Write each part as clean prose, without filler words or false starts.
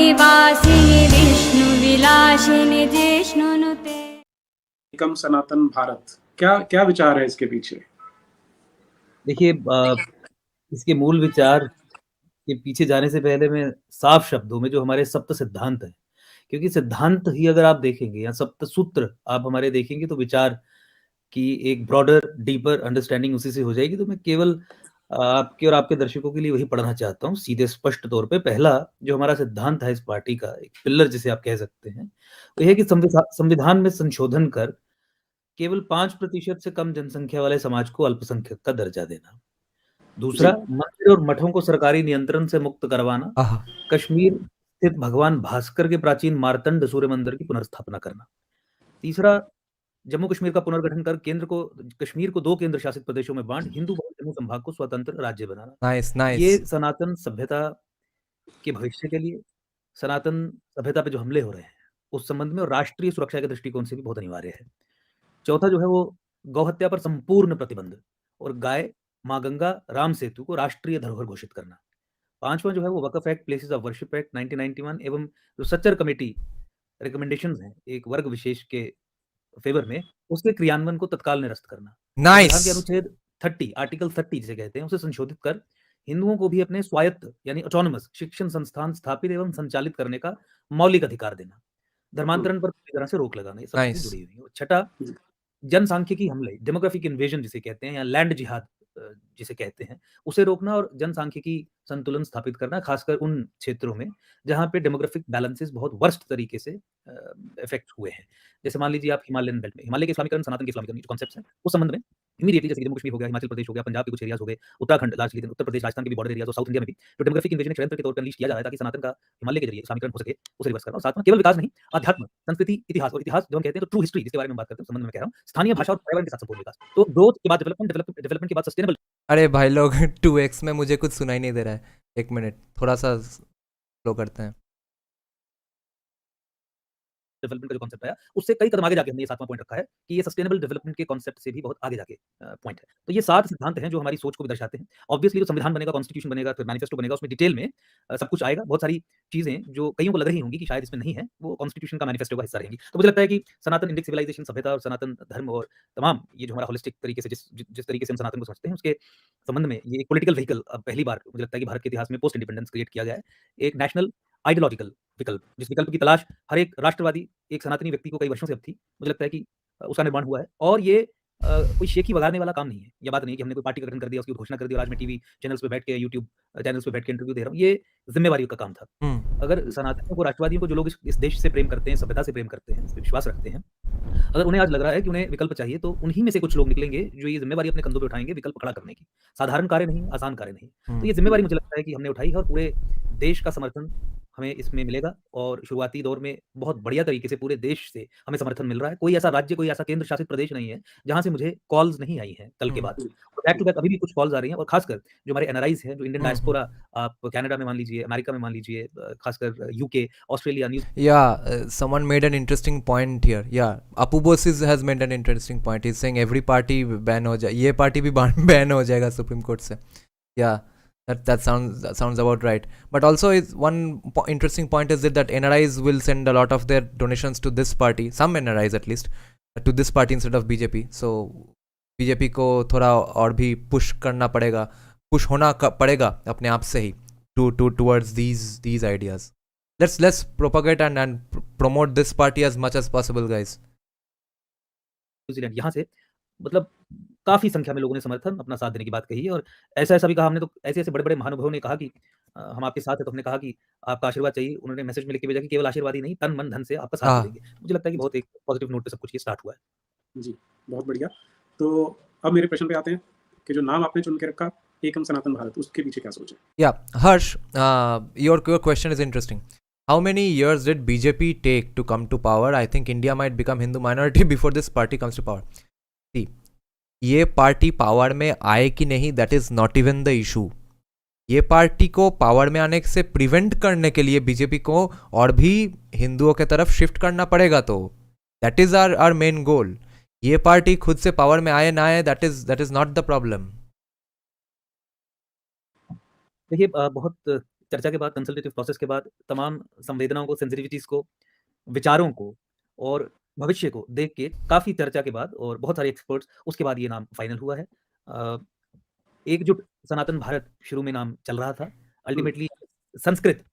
निवासिनि विष्णुविलासिनि जिष्णुनुते। एकम सनातन भारत, क्या क्या विचार है इसके पीछे? देखिए इसके मूल विचार के पीछे जाने से पहले मैं साफ शब्दों में जो हमारे सप्त सिद्धांत हैं, क्योंकि सिद्धांत ही अगर आप देखेंगे या सप्त सूत्र आप हमारे देखेंगे तो विचार की एक ब्रॉडर डीपर अंडरस्टैंडिंग उसी से हो जाएगी। तो मैं केवल आपके और आपके दर्शकों के लिए वही पढ़ना चाहता हूँ सीधे स्पष्ट तौर पे। पहला जो हमारा सिद्धांत है इस पार्टी का, एक पिलर जिसे आप कह सकते हैं, वो ये है कि संविधान में संशोधन कर केवल 5% से कम जनसंख्या वाले समाज को अल्पसंख्यक का दर्जा देना। दूसरा, मंदिर और मठों को सरकारी नियंत्रण से मुक्त करवाना। कश्मीर स्थित भगवान भास्कर के प्राचीन मार्तंड सूर्य मंदिर की पुनर्स्थापना करना। तीसरा, जम्मू कश्मीर का पुनर्गठन कर कश्मीर को 2 केंद्र शासित प्रदेशों में बांट हिंदू बहुल जम्मू संभाग को स्वतंत्र राज्य बनाना। नाइस ये सनातन सभ्यता के भविष्य के लिए, सनातन सभ्यता पे जो हमले हो रहे हैं उस संबंध में और राष्ट्रीय सुरक्षा के दृष्टिकोण से भी बहुत अनिवार्य है। चौथा जो है वो गौ हत्या पर संपूर्ण प्रतिबंध और गाय, माँ गंगा, राम सेतु को राष्ट्रीय धरोहर घोषित करना। पांचवा जो है वो Waqf act, places of worship act 1991 एवं जो सच्चर कमेटी रिकमेंडेशंस हैं एक वर्ग विशेष के फेवर में, उसके क्रियान्वयन को तत्काल निरस्त करना। संविधान के अनुच्छेद 30 आर्टिकल 30 जिसे कहते हैं उसे संशोधित कर हिंदुओं को भी अपने स्वायत्त यानी ऑटोनमस शिक्षण संस्थान स्थापित एवं संचालित करने का मौलिक अधिकार देना। धर्मांतरण पर पूरी तरह से रोक लगाना, ये सब चीजें जुड़ी हुई हैं। छठा, जनसांख्यिकी हमले, डेमोग्राफिक इन्वेजन जिसे कहते हैं या लैंड जिहाद जिसे कहते हैं, उसे रोकना और जनसांख्यिकी संतुलन स्थापित करना, खासकर उन क्षेत्रों में जहां पे डेमोग्राफिक बैलेंसेस बहुत वर्स्ट तरीके से इफेक्ट हुए हैं। जैसे मान लीजिए आप हिमालयन बेल्ट में हिमालय के इस्लामीकरण, सनातन के इस्लामीकरण जो कॉन्सेप्ट्स हैं उस संबंध में इमीडिएटली, जैसे जम्मू कश्मीर हो गया, हिमाचल प्रदेश हो गया, पंजाब के कुछ एरियाज हो गए, उत्तराखंड, लार्जली उत्तर प्रदेश, राजस्थान के भी बॉर्डर एरियाज और साउथ इंडिया में भी जो डेमोग्राफिक इन्वेजन षड्यंत्र के तौर पर अनलीश किया जा रहा है ताकि सनातन का हिमालय के जरिए इस्लामीकरण हो सके, उसे रिवर्स करना। और साथ में केवल विकास नहीं, अध्यात्म, संस्कृति, इतिहास, और इतिहास जो हम कहते हैं तो ट्रू हिस्ट्री जिसके बारे में बात करते हैं उस संबंध में कह रहा हूँ, स्थानीय भाषा और पर्यावरण के साथ संपूर्ण विकास। तो ग्रोथ के बाद डेवलपमेंट के बाद सस्टेनेबल। अरे भाई लोग 2x में मुझे कुछ सुनाई नहीं दे रहा है, 1 मिनट थोड़ा सा स्लो करते हैं। डेवलपमेंट का जो कॉन्सेप्ट आया उससे कई कदम आगे जाके हमने ये 7वां पॉइंट रखा है कि ये सस्टेनेबल डेवलपमेंट के कॉन्सेप्ट से भी बहुत आगे जाके पॉइंट है। तो ये 7 सिद्धांत हैं जो हमारी सोच को भी दर्शाते हैं। ऑब्वियसली जो संविधान बनेगा, कॉन्स्टिट्यूशन बनेगा, फिर मैनिफेस्टो बनेगा, उसमें डिटेल में सब कुछ आएगा। बहुत सारी चीजें जो कईयों को लग रही होंगी कि शायद इसमें नहीं है, वो कॉन्स्टिट्यूशन का मैनिफेस्टो का हिस्सा रहेंगी। तो मुझे लगता है कि सनातन इंडिक सिविलाइजेशन, सभ्यता और सनातन धर्म और तमाम ये जो हमारा होलिस्टिक तरीके से जिस तरीके से हम सनातन को समझते हैं उसके संबंध में ये एक पॉलिटिकल व्हीकल पहली बार मुझे लगता है कि भारत के इतिहास में पोस्ट इंडिपेंडेंस क्रिएट किया गया है। एक नेशनल आइडियोलॉजिकल विकल्प, जिस विकल्प की तलाश हर एक राष्ट्रवादी, एक सनातनी व्यक्ति को कई वर्षों से अब थी, मुझे लगता है कि उसका निर्माण हुआ है। और ये कोई शेखी बगाड़ने वाला काम नहीं है। ये बात नहीं है कि हमने कोई पार्टी का गठन कर दिया, उसकी घोषणा कर दी और आज मैं टीवी चैनल्स पे बैठ के, यूट्यूब चैनल्स पे बैठ के इंटरव्यू दे रहा हूँ। ये ज़िम्मेवारी का काम था। अगर सनातनियों को, राष्ट्रवादियों को, जो लोग इस देश से प्रेम करते हैं, सभ्यता से प्रेम करते हैं, इस पे विश्वास रखते हैं, अगर उन्हें आज लग रहा है कि उन्हें विकल्प चाहिए, तो उन्हीं में से कुछ लोग निकलेंगे जो ये ज़िम्मेवारी अपने कंधों पे उठाएँगे विकल्प खड़ा करने की। साधारण कार्य नहीं, आसान कार्य नहीं। तो ये ज़िम्मेवारी मुझे लगता है कि हमने उठाई है और पूरे देश का समर्थन हमें इसमें मिलेगा और शुरुआती दौर में बहुत बढ़िया तरीके से पूरे देश से हमें समर्थन मिल रहा है। कोई ऐसा राज्य, कोई ऐसा केंद्र शासित प्रदेश नहीं है जहाँ से मुझे कॉल्स नहीं आई हैं कल के बाद। बैक टू बैक अभी भी कुछ कॉल्स आ रही हैं और खासकर जो हमारे एनआरआईज़ हैं, जो इंडियन डायस्पोरा, आप कनाडा में मान लीजिए, अमेरिका में मान लीजिए, खासकर UK, Australia, someone made an interesting point here. Apu Bose has made an interesting point. He's saying every party ban हो जाए, ये पार्टी भी ban हो जाएगा सुप्रीम कोर्ट से. That sounds about right. But also is one interesting point is that NRIs will send a lot of their donations to this party, some NRIs at least, to this party instead of BJP. So BJP को थोड़ा और भी push करना पड़ेगा, push होना पड़ेगा अपने आप से ही towards these ideas. Let's propagate and promote this party as much as possible, guys. New Zealand यहाँ से मतलब काफी संख्या में लोगों ने समर्थन अपना साथ देने की बात कही है और ऐसा भी कहा हमने। तो ऐसे बड़े महानुभावों ने कहा कि हम आपके साथ हैं, तो हमने कहा कि आपका आशीर्वाद चाहिए। उन्होंने मैसेज में लिख के भेजा कि केवल आशीर्वाद ही नहीं, तन मन धन से आपका साथ देंगे। मुझे लगता है कि बहुत एक पॉजिटिव नोट पे सब कुछ ये स्टार्ट हुआ है। जी, बहुत बढ़िया। तो अब मेरे प्रश्न पे आते हैं कि जो नाम आपने चुन के रखा एकम सनातन भारत, उसके पीछे क्या सोच है? Harsh, your question is interesting. How many years did BJP take to come to power? I think India might become Hindu minority before this party comes to power. See, ये पार्टी पावर में आए कि नहीं, that is not even the issue. ये party को power में आने से प्रिवेंट करने के लिए बीजेपी को और भी हिंदुओं के तरफ शिफ्ट करना पड़ेगा। तो that is our main goal. ये पार्टी खुद से पावर में आए ना आए, that is not the problem. देखिए बहुत चर्चा के बाद, कंसल्टेटिव प्रोसेस के बाद तमाम संवेदनाओं को, सेंसिटिविटीज़ को, विचारों को और भविष्य को देख के काफ़ी चर्चा के बाद और बहुत सारे एक्सपर्ट्स, उसके बाद ये नाम फाइनल हुआ है। एकजुट सनातन भारत शुरू में नाम चल रहा था, अल्टीमेटली संस्कृत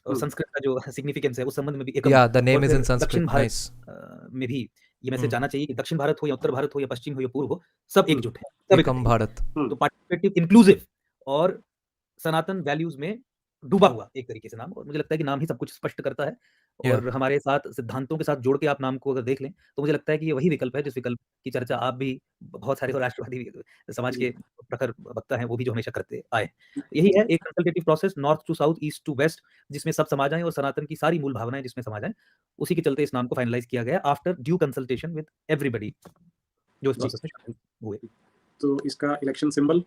और संस्कृत का जो सिग्निफिकेंस है उस संबंध में भी एकम, Yeah, the name और is फिर in Sanskrit. दक्षिण भारत Nice. में भी ये मैसेज जाना चाहिए कि दक्षिण भारत हो या उत्तर भारत हो या पश्चिम हो या पूर्व हो, सब एकजुट है, सब एकम इकट्ठे हैं। भारत. तो पार्टिसिपेटिव, इंक्लूसिव और सनातन वैल्यूज में डूबा हुआ एक तरीके से नाम, और मुझे लगता है कि नाम ही सब कुछ स्पष्ट करता है। और हमारे साथ सिद्धांतों के साथ जोड़ के आप नाम को अगर देख लें तो मुझे लगता है कि ये वही विकल्प है जिस विकल्प की चर्चा आप भी, बहुत सारे राष्ट्रवादी समाज के प्रखर वक्ता हैं वो भी जो हमेशा करते आए। यही है एक consultative process, north to south, east to west, जिसमें सब समा जाएं और सनातन की सारी मूल भावनाएं जिसमें समा जाएं। उसी के चलते इस नाम को फाइनलाइज किया गया after due consultation with everybody जो इस प्रोसेस में शामिल हुए। तो इसका इलेक्शन सिंबल,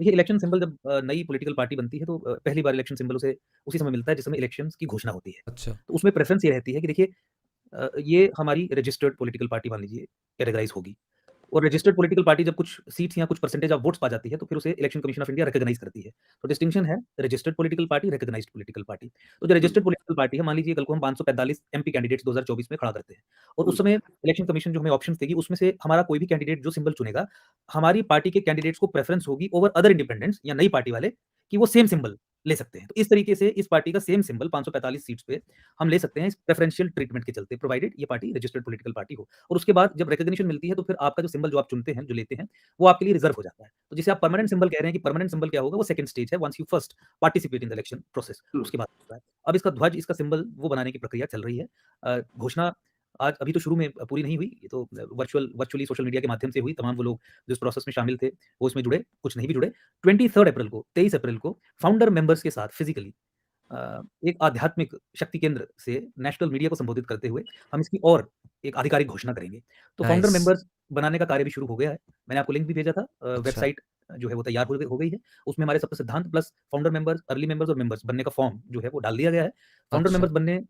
देखिए इलेक्शन सिंबल जब नई पॉलिटिकल पार्टी बनती है तो पहली बार इलेक्शन सिंबल उसे उसी समय मिलता है जिस समय इलेक्शंस की घोषणा होती है। अच्छा. तो उसमें प्रेफरेंस ये रहती है कि देखिए ये हमारी रजिस्टर्ड पॉलिटिकल पार्टी मान लीजिए कैटेगराइज होगी, और रजिस्टर्ड पॉलिटिकल पार्टी जब कुछ सीट्स या कुछ परसेंटेज ऑफ वोट्स पा जाती है तो फिर उसे election commission of India recognise करती है। तो डिस्टिंक्शन है registered political party, recognised political party. तो जो रजिस्टर्ड पॉलिटिकल पार्टी है, मान लीजिए कल को हम 545 एमपी कैंडिडेट्स 2024 में खड़ा करते हैं और उस समय इलेक्शन कमीशन जो हमें ऑप्शंस देगी उसमें से हमारा कोई भी कैंडिडेट जो सिंबल चुनेगा, हमारी पार्टी के कैंडिडेट्स को प्रेफरेंस होगी ओवर अदर इंडिपेंडेंट्स या नई पार्टी वाले कि वो सेम सिंबल ले सकते हैं। तो इस तरीके से इस पार्टी का सेम सिंबल 545 सीट्स पे हम ले सकते हैं इस प्रेफरेंशियल ट्रीटमेंट के चलते, प्रोवाइडेड ये पार्टी रजिस्टर्ड पॉलिटिकल पार्टी हो। और उसके बाद जब रिकॉग्निशन मिलती है तो फिर आपका जो सिंबल जो आप चुनते हैं, जो लेते हैं, वो आपके लिए रिजर्व हो जाता है। तो जिसे आप परमानेंट सिंबल कह रहे हैं कि परमानेंट सिंबल क्या होगा, वो सेकंड स्टेज है, once you first participate in the election process, उसके बाद होता है। अब इसका ध्वज, इसका सिंबल वो बनाने की प्रक्रिया चल रही है। घोषणा आज अभी तो शुरू में पूरी नहीं हुई, ये तो वर्चुअली सोशल मीडिया के माध्यम से हुई। तमाम वो लोग जो इस प्रोसेस में शामिल थे वो इसमें जुड़े, कुछ नहीं भी जुड़े। 23 अप्रैल को फाउंडर मेंबर्स के साथ फिजिकली एक आध्यात्मिक शक्ति केंद्र से नेशनल मीडिया को संबोधित करते हुए हम इसकी और एक आधिकारिक घोषणा करेंगे। तो फाउंडर Nice. मेंबर्स बनाने का कार्य भी शुरू हो गया है। मैंने आपको लिंक भी भेजा था, अच्छा. वेबसाइट जो है वो तैयार हो गई है। उसमें हमारे सब सिद्धांत plus founder members, early members और मेंबर्स बनने का फॉर्म जो है वो डाल दिया गया है। फाउंडर अच्छा. मेंबर्स बनने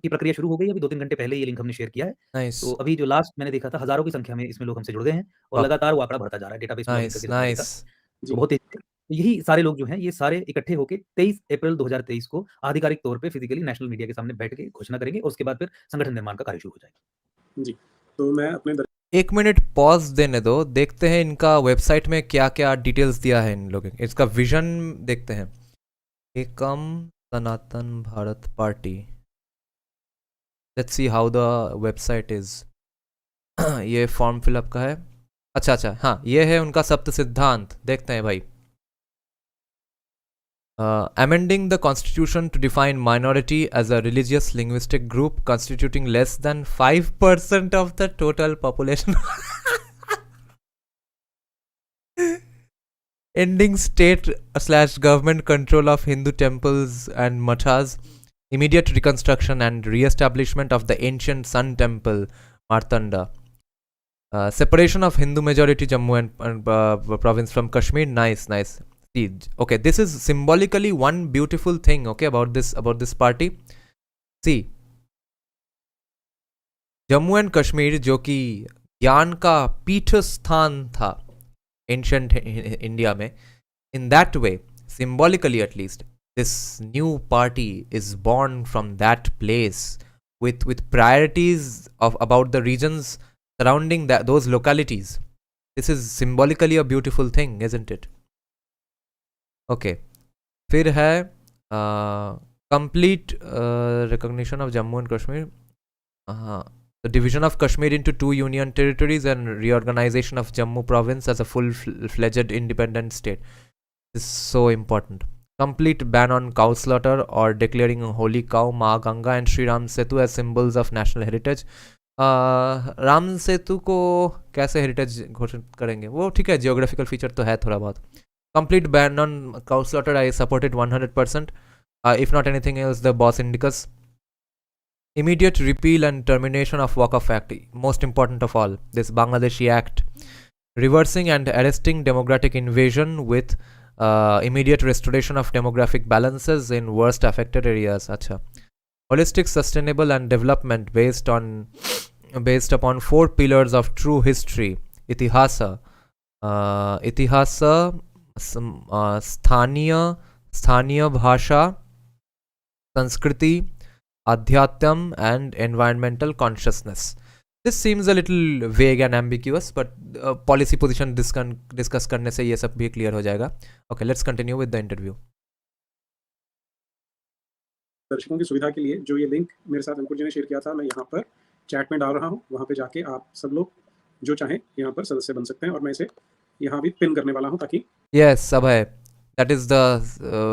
की प्रक्रिया शुरू हो गई है, अभी 2-3 घंटे पहले ये लिंक हमने शेयर किया है। Nice. तो अभी जो लास्ट मैंने देखा था, हज़ारों की संख्या में इसमें लोग हमसे जुड़ गए हैं और वाह. लगातार वो आंकड़ा बढ़ता जा रहा है डेटाबेस में Nice. लॉगिन करके देखा। Nice. तो बहुत तेज़ी से यही सारे लोग जो हैं, ये सारे इकट्ठे होके 23 अप्रैल 2023 को आधिकारिक तौर पे फिजिकली नेशनल मीडिया के सामने बैठ के घोषणा करेंगे और उसके बाद फिर संगठन निर्माण का कार्य शुरू हो जाएगा। जी, तो मैं अपने 1 मिनट पॉज देने दो, देखते हैं इनका वेबसाइट में क्या क्या डिटेल्स दिया है इन लोगों ने। इसका विजन देखते हैं। Ekam Sanatan Bharat party, let's see how the website is. ये फॉर्म फिलअप का है। अच्छा, हाँ, ये है उनका सप्त सिद्धांत। देखते हैं भाई। Amending the constitution to define minority as a religious linguistic group constituting less than 5% of the total population. Ending state/government control of Hindu temples and mathas. Immediate reconstruction and re-establishment of the ancient Sun Temple, Martanda. Separation of Hindu majority Jammu and province from Kashmir. Nice. Okay, this is symbolically one beautiful thing, okay, about this party. See, Jammu and Kashmir जो कि ज्ञान का पीठ स्थान था ancient India में, in that way, symbolically at least, this new party is born from that place with priorities of about the regions surrounding those localities. This is symbolically a beautiful thing, isn't it? Okay, फिर है complete recognition of Jammu and Kashmir, हाँ, the division of Kashmir into 2 union territories and reorganisation of Jammu province as a full fledged independent state is so important. Complete ban on cow slaughter और declaring holy cow, माँ Ganga and Shri Ram Setu as symbols of national heritage. Ram Setu को कैसे heritage घोषित करेंगे वो ठीक है, geographical feature तो है थोड़ा बहुत. Complete ban on cow slaughter, I support it 100%. If not anything else, the Bos Indicus. Immediate repeal and termination of Waqf Act. Most important of all, this Bangladeshi Act. Reversing and arresting democratic invasion with immediate restoration of demographic balances in worst affected areas. Acha. Holistic, sustainable and development based upon 4 pillars of true history. Itihasa. स्थानीय भाषा, Sanskriti, Adhyatam, and environmental consciousness. This seems a little vague and ambiguous, but policy position discuss करने से ये सब भी clear हो जाएगा. Okay, let's continue with the interview. दर्शकों की सुविधा के लिए जो ये लिंक मेरे साथ अंकुर जी ने शेयर किया था, मैं यहाँ पर चैट में डाल रहा हूँ. वहाँ पे जाके आप सब लोग जो चाहें यहाँ पर सदस्य बन सकते हैं, और मैं इसे यहाँ भी पिन करने वाला हूँ ताकि Yes, Abhay. That is the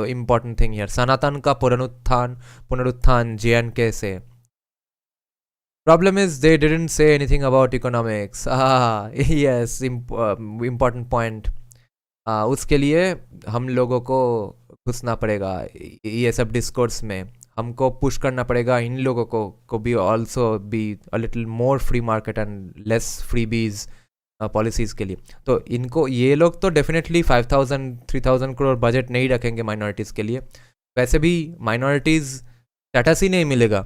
important thing here. Sanatan का पुनरुत्थान JNK से. Problem is they didn't say anything about economics. Yes, important point. उसके लिए हम लोगों को घुसना पड़ेगा ये सब डिस्कोर्स में. हमको पुश करना पड़ेगा इन लोगों को भी also be a little more free market and less freebies policies के लिए. तो इनको ये लोग तो डेफिनेटली 5,000-3,000 करोड़ बजट नहीं रखेंगे माइनॉरिटीज़ के लिए. वैसे भी माइनॉरिटीज़ स्टेटस ही नहीं मिलेगा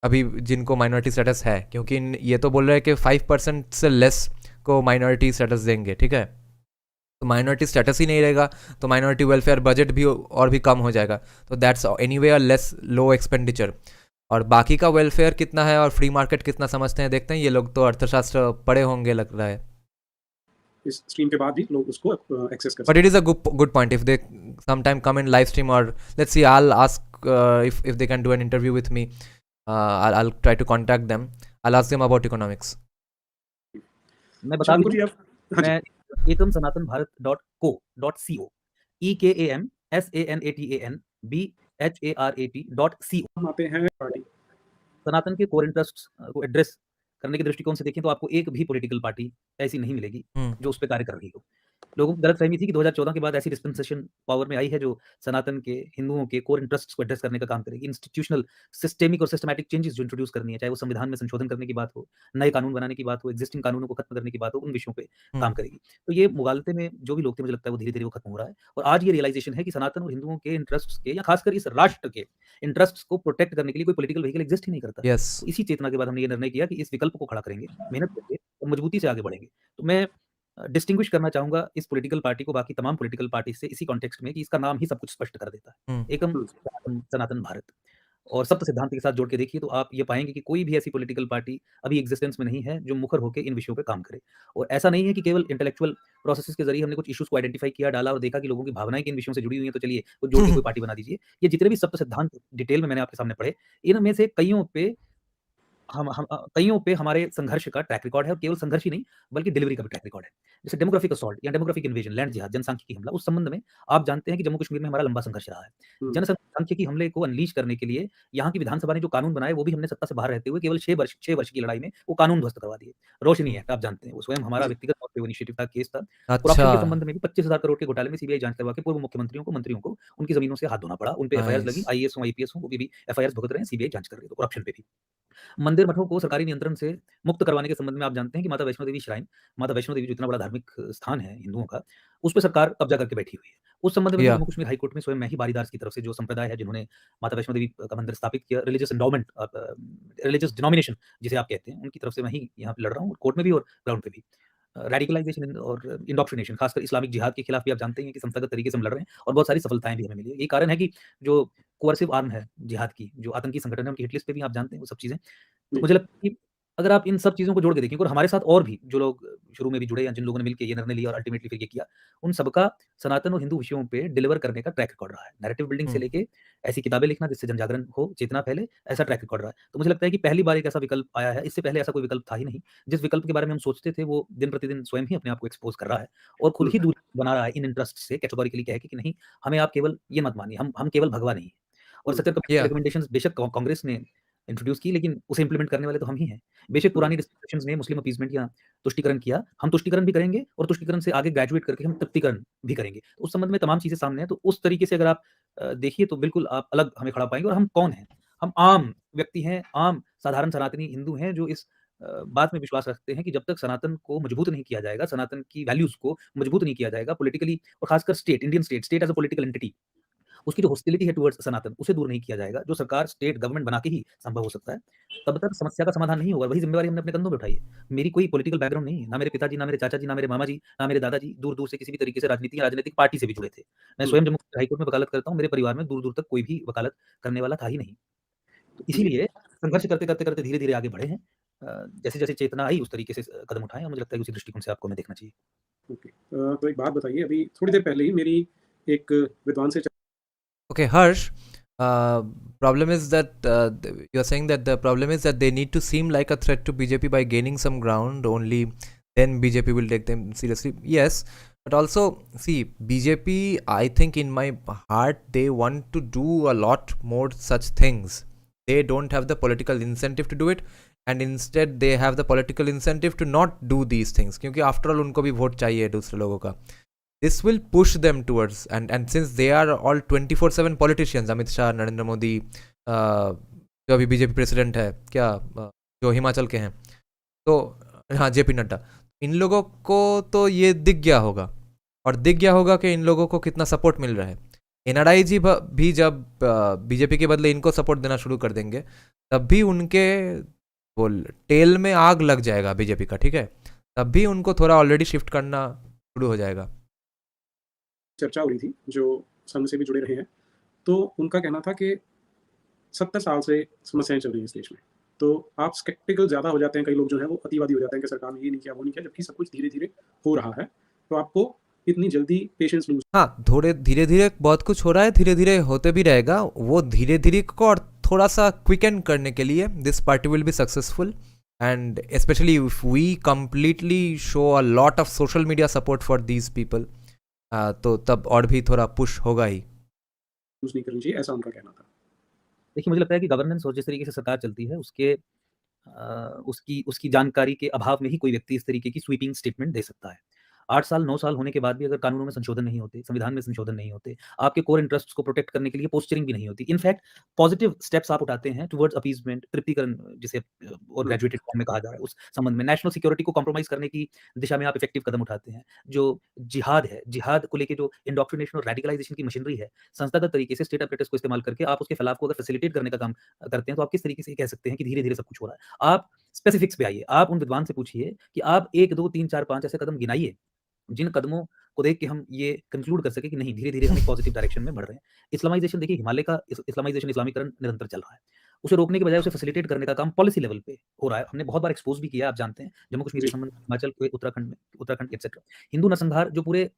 अभी जिनको माइनॉरिटी स्टेटस है, क्योंकि ये तो बोल रहे हैं कि 5% से लेस को माइनॉरिटी स्टेटस देंगे. ठीक है, तो माइनॉरिटी स्टेटस ही नहीं रहेगा तो माइनॉरिटी वेलफेयर बजट भी और भी कम हो जाएगा. तो that's anyway a less low expenditure. और बाकी का वेलफेयर कितना है और फ्री मार्केट कितना समझते हैं देखते हैं. ये लोग तो अर्थशास्त्र पढ़े होंगे लग रहा है. इस स्ट्रीम के बाद भी लोग उसको एक्सेस कर But it is a good point. If they sometime come in live stream, or let's see, I'll ask if they can do an interview with me. I'll try to contact them. I'll ask them about economics. मैं बता अंकुर दूं, जी आप हाँ जी. मैं एकम Sanatan Bharat .co EKAMSANATANBHARAT.co हम आते हैं party. सनातन के कोर इंटरेस्ट्स को एड्रेस करने के दृष्टिकोण से देखें तो आपको एक भी पॉलिटिकल पार्टी ऐसी नहीं मिलेगी जो उस पे कार्य कर रही हो. लोगों को गलतफहमी थी कि 2014 के बाद ऐसी डिस्पेंसेशन पावर में आई है जो सनातन के हिंदुओं के कोर इंटरेस्ट्स को एड्रेस करने का काम करेगी. इंस्टीट्यूशनल सिस्टेमिक और सिस्टमैटिक चेंजेस जो इंट्रोड्यूस करनी है, चाहे वो संविधान में संशोधन करने की बात हो, नए कानून बनाने की बात हो, एग्जिस्टिंग कानूनों को खत्म करने की बात हो, उन विषयों पे काम करेगी. तो ये मुगालते में जो भी लोग थे, मुझे लगता है वो धीरे-धीरे वो खत्म हो रहा है. और आज ये रियलाइजेशन है कि सनातन और हिंदुओं के इंटरेस्ट्स के या खासकर इस राष्ट्र के इंटरेस्ट्स को प्रोटेक्ट करने के लिए कोई पॉलिटिकल व्हीकल एग्जिस्ट ही नहीं करता. Yes. तो इसी चेतना के बाद हमने ये निर्णय किया कि इस विकल्प को खड़ा करेंगे, मेहनत करेंगे और मजबूती से आगे बढ़ेंगे. तो मैं डिस्टिंग्विश करना चाहूँगा इस पॉलिटिकल पार्टी को बाकी तमाम पॉलिटिकल पार्टी से इसी कॉन्टेक्स्ट में कि इसका नाम ही सब कुछ स्पष्ट कर देता है. एकम सनातन भारत और सप्त सिद्धांत के साथ जोड़ के देखिए तो आप ये पाएंगे कि कोई भी ऐसी पॉलिटिकल पार्टी अभी एग्जिस्टेंस में नहीं है जो मुखर होकर इन विषयों पे काम करे. और ऐसा नहीं है कि केवल इंटेलेक्चुअल प्रोसेसेस के जरिए हमने कुछ इश्यूज को आइडेंटिफाई किया, डाला और देखा कि लोगों की भावनाएं किन विषयों से जुड़ी हुई हैं, तो चलिए तो जोड़ के कोई पार्टी बना दीजिए. ये जितने भी सप्त सिद्धांत डिटेल में मैंने आपके सामने पढ़े, इनमें से कईयों पे हमारे संघर्ष का ट्रैक रिकॉर्ड है. और केवल संघर्ष ही नहीं बल्कि डिलीवरी का भी ट्रैक रिकॉर्ड है. जैसे डेमोग्राफिक असॉल्ट या डेमोग्राफिक इन्वेजन, लैंड जिहाद, जनसांख्यिकी हमला, उस संबंध में आप जानते हैं कि जम्मू कश्मीर में हमारा लंबा संघर्ष रहा है. जनसांख्यिकी हमले को अनलीश करने के लिए यहाँ की विधानसभा ने जो कानून बनाए वो भी हमने सत्ता से बाहर रहते हुए केवल 6 वर्ष की लड़ाई में वो कानून ध्वस्त करवा दिए. रोशनी एक्ट आप जानते हैं, वो स्वयं हमारा व्यक्तिगत तौर पे वो इनिशिएटिव था, केस था. करप्शन के संबंध में भी 25,000 करोड़ के घोटाले में सीबीआई जांच करवा के पूर्व मुख्यमंत्रियों को, मंत्रियों को उनकी जमीनों से हाथ धोना पड़ा. उन पे एफआईआर लगी, आईएएस हो, आईपीएस हो, वो भी एफआईआर भुगत रहे हैं, सीबीआई जांच कर रही है. तो करप्शन पे भी मंदिर मठों को सरकारी नियंत्रण से मुक्त करवाने के संबंध में आप जानते हैं कि माता वैष्णो देवी श्राइन, माता वैष्णो देवी जो इतना बड़ा धार्मिक स्थान है हिंदुओं का, उस पे सरकार कब्जा करके बैठी हुई है. उस संबंध में जम्मू कश्मीर हाई कोर्ट में स्वयं मैं ही बारीदार की तरफ से जो संप्रदाय है जिन्होंने माता वैष्णो देवी का मंदिर स्थापित किया, रिलीजियस एंडोमेंट, रिलीजियस डिनोमिनेशन जिसे आप कहते हैं, उनकी तरफ से मैं ही यहाँ पे लड़ रहा हूँ, कोर्ट में भी और ग्राउंड पे भी. रेडिकलाइजेशन और इंडोक्ट्रिनेशन, खासकर इस्लामिक जिहाद के खिलाफ भी आप जानते हैं कि संस्थागत तरीके से हम लड़ रहे हैं और बहुत सारी सफलताएं भी हमें मिली है. यही कारण है कि जो कोअर्सिव आर्म है जिहाद की, जो आतंकी संगठन है, उनकी हिटलिस्ट पे भी आप जानते हैं वो सब चीजें. तो मुझे लगता है कि अगर आप इन सब चीज़ों को जोड़ के देखेंगे और हमारे साथ और भी जो लोग शुरू में भी जुड़े या जिन लोगों ने मिलके ये निर्णय लिया और अल्टीमेटली फिर ये किया, उन सबका सनातन और हिंदू विषयों पे डिलीवर करने का ट्रैक रिकॉर्ड रहा है. नैरेटिव बिल्डिंग से लेके ऐसी किताबें लिखना जिससे जनजागरण हो, चेतना फैले, ऐसा ट्रैक रिकॉर्ड रहा है. तो मुझे लगता है कि पहली बार एक ऐसा विकल्प आया है. इससे पहले ऐसा कोई विकल्प था ही नहीं. जिस विकल्प के बारे में हम सोचते थे वो दिन प्रतिदिन स्वयं ही अपने आप को एक्सपोज कर रहा है और खुद ही दूरी बना रहा है इन इंटरेस्ट से कैटेगोरिकली कह के कि नहीं, हमें आप केवल ये मत मानिए, हम केवल भगवा नहीं है. और सत्तर कमेटी रिकमेंडेशंस बेशक कांग्रेस ने इंट्रोड्यूस की, लेकिन उसे इंप्लीमेंट करने वाले तो हम ही हैं. बेशक पुरानी डिस्कशंस ने मुस्लिम अपीसमेंट या तुष्टीकरण किया, हम तुष्टीकरण भी करेंगे और तुष्टीकरण से आगे ग्रेजुएट करके हम तृप्तिकरण भी करेंगे. तो उस संबंध में तमाम चीजें सामने हैं. तो उस तरीके से अगर आप देखिए तो बिल्कुल आप अलग हमें खड़ा पाएंगे. और हम कौन हैं? हम आम व्यक्ति हैं, आम साधारण सनातनी हिंदू हैं जो इस बात में विश्वास रखते हैं कि जब तक सनातन को मजबूत नहीं किया जाएगा, सनातन की वैल्यूज को मजबूत नहीं किया जाएगा पॉलिटिकली, और खासकर state, Indian state as a political entity, उसकी जो हॉस्टिलिटी है टुवर्ड्स सनातन, उसे दूर नहीं किया जाएगा, जो सरकार स्टेट गवर्नमेंट बना के ही संभव हो सकता है, तब तक समस्या का समाधान नहीं होगा। वही ज़िम्मेवारी हमने अपने कंधों पे उठाई है। मेरी कोई पॉलिटिकल बैकग्राउंड नहीं है, ना मेरे पिताजी, ना मेरे चाचा जी, ना मेरे मामा जी, ना मेरे दादाजी दूर-दूर से किसी भी तरीके से राजनीति या राजनीतिक पार्टी से भी जुड़े थे। मैं स्वयं जम्मू कश्मीर हाई कोर्ट में वकालत करता हूँ, मेरे परिवार में दूर-दूर तक कोई भी वकालत करने वाला था ही नहीं। तो जी। इसीलिए संघर्ष करते-करते धीरे-धीरे आगे बढ़े हैं। जैसे-जैसे चेतना आई उस तरीके से कदम उठाए और मुझे लगता है कि उसी दृष्टिकोण से आपको हमें देखना चाहिए। ओके। तो एक बात बताइए, अभी थोड़ी देर पहले ही मेरी एक विद्वान से Okay, Harsh, problem is that you're saying that the problem is that they need to seem like a threat to BJP by gaining some ground, only then BJP will take them seriously. Yes, but also, see, BJP, I think in my heart, they want to do a lot more such things. They don't have the political incentive to do it, and instead they have the political incentive to not do these things. क्योंकि after all उनको भी vote चाहिए दूसरे लोगों का. This will push them towards, and since they are all 24/7 politicians, Amit Shah, Narendra Modi, जो अभी BJP president है, क्या जो हिमाचल के हैं, तो हाँ जेपी नड्डा, इन लोगों को तो ये दिख गया होगा, और दिख गया होगा कि इन लोगों को कितना सपोर्ट मिल रहा है। एनआरआई जी भी जब बीजेपी के बदले इनको सपोर्ट देना शुरू कर देंगे, तब भी उनके वो टेल में आग लग जाएगा बीजेपी का, ठीक है, तब भी उनको थोड़ा ऑलरेडी शिफ्ट करना शुरू हो जाएगा। चर्चा हो रही थी जो संघ से भी जुड़े रहे हैं, तो उनका कहना था कि 70 साल से समस्याएं चल रही हैं इस देश में, तो आप स्केप्टिकल ज़्यादा हो जाते हैं, कई लोग जो हैं वो अतिवादी हो जाते हैं कि सरकार ने ये नहीं किया, वो नहीं किया, जबकि सब कुछ धीरे-धीरे हो रहा है, तो आपको इतनी जल्दी पेशेंस लूज़ हाँ, थोड़े धीरे-धीरे बहुत कुछ हो रहा है, धीरे-धीरे होते भी रहेगा, वो धीरे-धीरे को और थोड़ा सा क्विकन करने के लिए this party will be successful, and specially if we completely show a lot of social media support for these people, तो तब और भी थोड़ा पुश होगा ही। नहीं करनी चाहिए, ऐसा उनका कहना था। देखिए, मुझे लगता है कि गवर्नेंस और जिस तरीके से सरकार चलती है उसके उसकी जानकारी के अभाव में ही कोई व्यक्ति इस तरीके की स्वीपिंग स्टेटमेंट दे सकता है। 8 साल 9 साल होने के बाद भी अगर कानूनों में संशोधन नहीं होते, संविधान में संशोधन नहीं होते, आपके कोर इंटरेस्ट्स को प्रोटेक्ट करने के लिए पोस्चरिंग भी नहीं होती। इनफैक्ट पॉजिटिव स्टेप्स आप उठाते हैं टुवर्ड्स अपीसमेंट, तृप्तिकरण जिसे और ग्रेजुएटेड फॉर्म में कहा जा रहा है, उस संबंध में नेशनल सिक्योरिटी को कॉम्प्रोमाइज़ करने की दिशा में आप इफेक्टिव कदम उठाते हैं। जो जिहाद है, जिहाद को लेके जो इंडोक्ट्रिनेशन और रेडिकलाइजेशन की मशीनरी है, संस्थागत तरीके से स्टेट अपरेटस को इस्तेमाल करके आप उसके फैलाव को अगर फैसिलिटेट करने का काम करते हैं, तो आप किस तरीके से ये कह सकते हैं कि धीरे-धीरे सब कुछ हो रहा है। आप स्पेसिफिक्स पे आइए, आप उन विद्वान से पूछिए कि आप 1, 2, 3, 4, 5 ऐसे कदम गिनाइए, जिन कदमों को देख के हम ये कंक्लूड कर सकें कि नहीं, धीरे-धीरे हम एक पॉजिटिव डायरेक्शन में बढ़ रहे हैं। इस्लामाइज़ेशन देखिए, हिमालय का इस्लामाइज़ेशन, इस्लामीकरण निरंतर चल रहा है। उसे रोकने के बजाय उसे फैसिलिटेट करने का काम पॉलिसी लेवल पे हो रहा है। हमने बहुत बार एक्सपोज़ भी किया है, आप जानते हैं, जम्मू कश्मीर के जी। संबंध में, हिमाचल के उत्तराखंड एटसेट्रा। हिंदू नरसंहार जो पूरे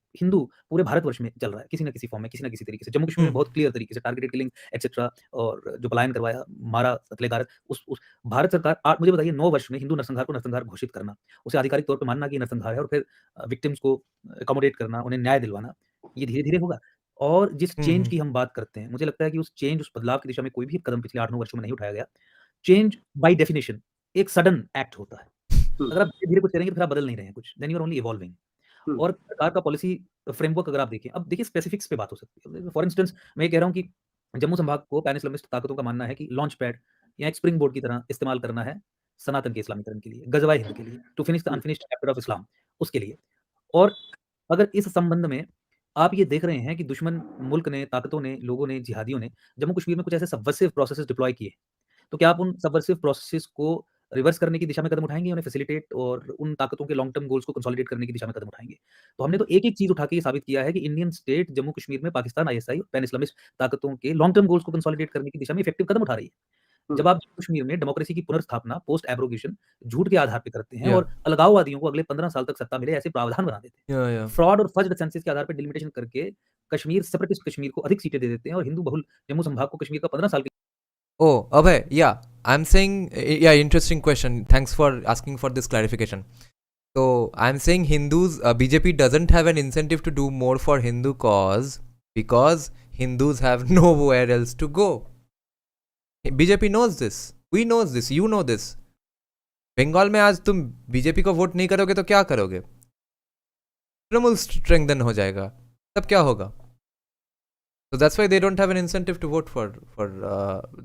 भारतवर्ष में चल रहा है, किसी न किसी फॉर्म में, किसी न किसी तरीके से। जम्मू कश्मीर में बहुत क्लियर तरीके से टारगेटेड किलिंग एटसेट्रा, और जो पलायन करवाया, मारा, कत्ले गारत, उस भारत सरकार मुझे बताइए 9 वर्ष में हिंदू नरसंहार को नरसंहार घोषित करना, उसे आधिकारिक तौर पे मानना कि ये नरसंहार है, और फिर विक्टिम्स को अकोमोडेट करना, उन्हें न्याय दिलवाना, ये धीरे-धीरे होगा। और जिस चेंज की हम बात करते हैं, मुझे लगता है कि उस बदलाव की दिशा में कोई भी कदम पिछले 8-9 वर्षों में नहीं उठाया गया। चेंज बाय डेफिनिशन एक सडन एक्ट होता है। अगर आप धीरे-धीरे कुछ करेंगे तो फिर आप बदल नहीं रहे हैं कुछ, then you are only evolving. हुँ। और सरकार का पॉलिसी फ्रेमवर्क अगर आप देखें, अब देखिए स्पेसिफिक्स पे बात हो सकती है। फॉर इंस्टेंस मैं ये कह रहा हूँ कि जम्मू संभाग को पैन इस्लामिस्ट ताकतों का मानना है कि लॉन्च पैड या एक स्प्रिंग बोर्ड की तरह इस्तेमाल करना है सनातन के इस्लामीकरण के लिए, गज़वाए हिंद के लिए, to finish the unfinished chapter of Islam, उसके लिए। और अगर इस संबंध में आप ये देख रहे हैं कि दुश्मन मुल्क ने, ताकतों ने, लोगों ने, जिहादियों ने जम्मू कश्मीर में कुछ ऐसे सबवर्सिव प्रोसेसेस डिप्लॉय किए, तो क्या आप उन सबवर्सिव प्रोसेसेस को रिवर्स करने की दिशा में कदम उठाएँगे, उन्हें फैसिलिटेट और उन ताकतों के लॉन्ग टर्म गोल्स को कंसोलिडेट करने की दिशा में कदम उठाएँगे? तो हमने तो एक-एक चीज़ उठा के ये साबित किया है कि इंडियन स्टेट जम्मू कश्मीर में पाकिस्तान, आईएसआई और पैन इस्लामिस्ट ताकतों के लॉन्ग टर्म गोल्स को कंसोलिडेट करने की दिशा में इफेक्टिव कदम उठा रही है। हुँ। जब आप जम्मू कश्मीर में डेमोक्रेसी की पुनर्स्थापना पोस्ट एब्रोगेशन झूठ के आधार पे करते हैं Yeah. और अलगाववादियों को अगले 15 साल तक सत्ता मिले ऐसे प्रावधान बना देते हैं। Yeah. फ्रॉड और फज्ड सेंसस के आधार पे डिलिमिटेशन करके कश्मीर सेपरेटिस्ट कश्मीर को अधिक सीटें दे देते हैं और हिंदू बहुल जम्मू संभाग को कश्मीर का 15 साल के Oh, Abhay, yeah, I'm saying, yeah, interesting question. Thanks for asking for this clarification. So, I'm saying BJP doesn't have an incentive to do more for Hindu cause because Hindus have nowhere else to go. BJP knows this. We knows this. You know this. Bengal में आज तुम BJP को vote नहीं करोगे तो क्या करोगे? Trinamool strengthen हो जाएगा. तब क्या होगा? So that's why they don't have an incentive to vote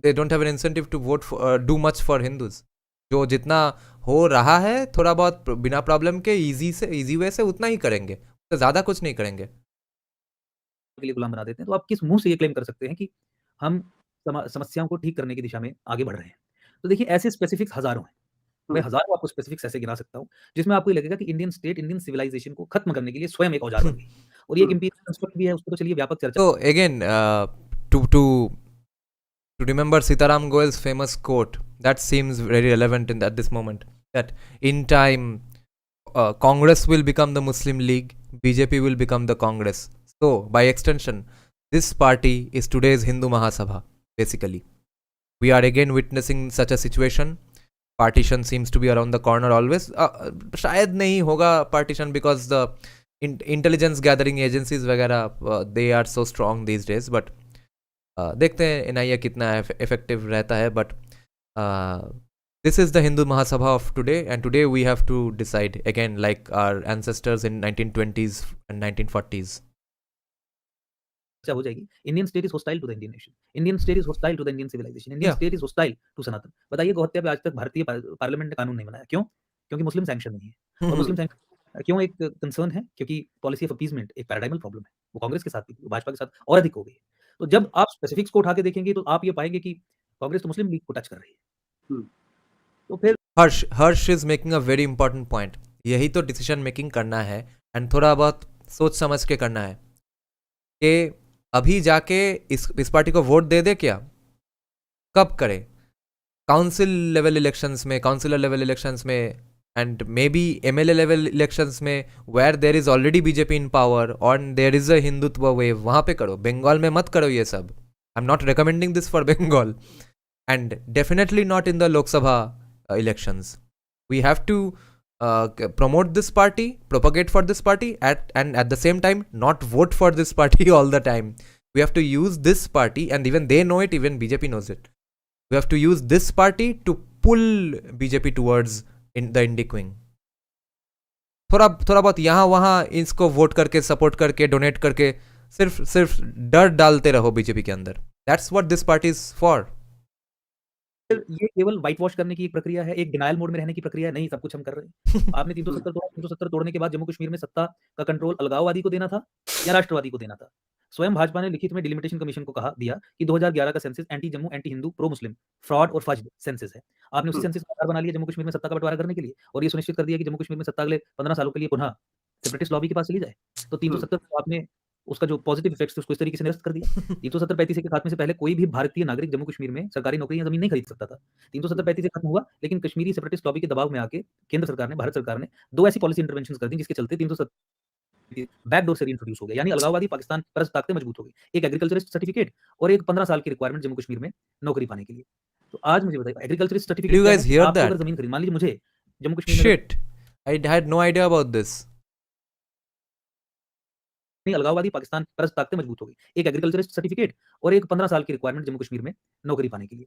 they don't have an incentive to vote for do much for Hindus. जो जितना हो रहा है थोड़ा बहुत बिना प्रॉब्लम के इजी वे से उतना ही करेंगे, तो ज़्यादा कुछ नहीं करेंगे. के लिए गुलाम बना देते हैं, तो आप किस मुँह से ये क्लेम कर सकते हैं कि हम समस्याओं को ठीक करने की दिशा में आगे बढ़ रहे हैं? तो देखिए ऐसे स्पेसिफिक्स हज़ारों हैं। मैं हज़ारों आपको स्पेसिफिक्स ऐसे गिना सकता हूँ, जिसमें आपको ये लगेगा कि इंडियन स्टेट, इंडियन सिविलाइज़ेशन को खत्म करने के लिए स्वयं एक औजार बन गई। और ये एक इम्पीरियल कंस्ट्रक्ट भी है, उस पे तो चलिए व्यापक चर्चा So again, to remember Sitaram Goel's famous quote, that seems very relevant at this moment. That in time, Congress will become the Muslim League, BJP will become the Congress. So by extension, this party is today's Hindu Mahasabha. Basically, we are again witnessing such a situation. Partition seems to be around the corner always. शायद नहीं होगा partition because the intelligence gathering agencies वगैरह they are so strong these days. But देखते हैं NIA कितना effective रहता है. But this is the Hindu Mahasabha of today, and today we have to decide again, like our ancestors in 1920s and 1940s. हो जाएगी। Indian state is hostile to the Indian nation, Indian state is hostile to the Indian civilisation, Indian Yeah. State is hostile to Sanatan. बताइए गौ हत्या पे आज तक भारतीय parliament ने कानून नहीं बनाया, क्यों? क्योंकि मुस्लिम सैंक्शन नहीं है। और मुस्लिम सैंक्शन क्यों एक कंसर्न है? क्योंकि पॉलिसी ऑफ अपीसमेंट एक पैराडाइमल प्रॉब्लम है। वो कांग्रेस के साथ भी, भाजपा के साथ और अधिक हो गई है। तो जब आप स्पेसिफिक्स को उठा के देखेंगे तो आप ये पाएंगे कि कांग्रेस तो मुस्लिम लीग को टच कर रही है। तो फिर Harsh is making a very important point. यही तो डिसीजन मेकिंग करना है, एंड थोड़ा बहुत सोच समझ के करना है कि अभी जाके इस पार्टी को वोट दे दे क्या? कब करे? काउंसिल लेवल इलेक्शंस में, काउंसिलर लेवल इलेक्शंस में, and may be MLA level elections में, where there is already BJP in power और there is a Hindutva wave, वहाँ पे करो। बंगाल में मत करो ये सब। I am not recommending this for Bengal, and definitely not in the Lok Sabha elections. We have to promote this party, propagate for this party, and at the same time not vote for this party all the time. We have to use this party, and even they know it, even BJP knows it. We have to use this party to pull BJP towards the Indic wing. थोड़ा बहुत यहाँ वहाँ इसको vote करके, support करके, donate करके सिर्फ डर डालते रहो बीजेपी के अंदर. That's what this party is for. ये केवल व्हाइट वॉश करने की एक प्रक्रिया है, एक डिनायल मोड में रहने की प्रक्रिया है। नहीं, सब कुछ हम कर रहे हैं। आपने 370 तोड़ने के बाद जम्मू कश्मीर में सत्ता का कंट्रोल अलगाववादी को देना था या राष्ट्रवादी को देना था? स्वयं भाजपा ने लिखित में डिलिमिटेशन कमीशन को कहा दिया कि 2011 का census anti Jammu, anti Hindu, pro Muslim, fraud और फज्ड सेंसस है। आपने उसी सेंसस को आधार बना लिया जम्मू कश्मीर में सत्ता का बंटवारा करने के लिए, और ये सुनिश्चित कर दिया कि जम्मू कश्मीर में सत्ता अगले 15 सालों के लिए पुनः सेपरेटिस्ट लॉबी के पास चली जाए। तो 370 को आपने उसका जो पॉजिटिव इफेक्ट्स थे उसको इस तरीके से निरस्त कर दिया। 370-35 के खात्मे से पहले कोई भी भारतीय नागरिक जम्मू कश्मीर में सरकारी नौकरी या जमीन नहीं खरीद सकता था। 370-35 से खत्म हुआ, लेकिन कश्मीरी सेपरेटिस्ट लॉबी के दबाव में आके केंद्र सरकार ने, भारत सरकार ने 2 ऐसी पॉलिसी इंटरवेंशंस कर दी जिसके चलते 370 बैकडोर से इंट्रोड्यूस हो गया, यानी अलगाववादी पाकिस्तान पर ताकतें मजबूत हो गई। एक एग्रीकल्चरिस्ट सर्टिफिकेट और एक 15 साल की रिक्वायरमेंट जम्मू कश्मीर में नौकरी पाने के लिए। तो आज मुझे बताइए agriculturist certificate Did you guys hear that? अगर जमीन खरीद, मान लीजिए मुझे जम्मू कश्मीर में Shit, I had no idea about this. अलगाववादी पाकिस्तान पर ताकतें मजबूत हो गई। एक एग्रीकल्चरिस्ट सर्टिफिकेट और एक 15 साल की रिक्वायरमेंट जम्मू कश्मीर में नौकरी पाने के लिए।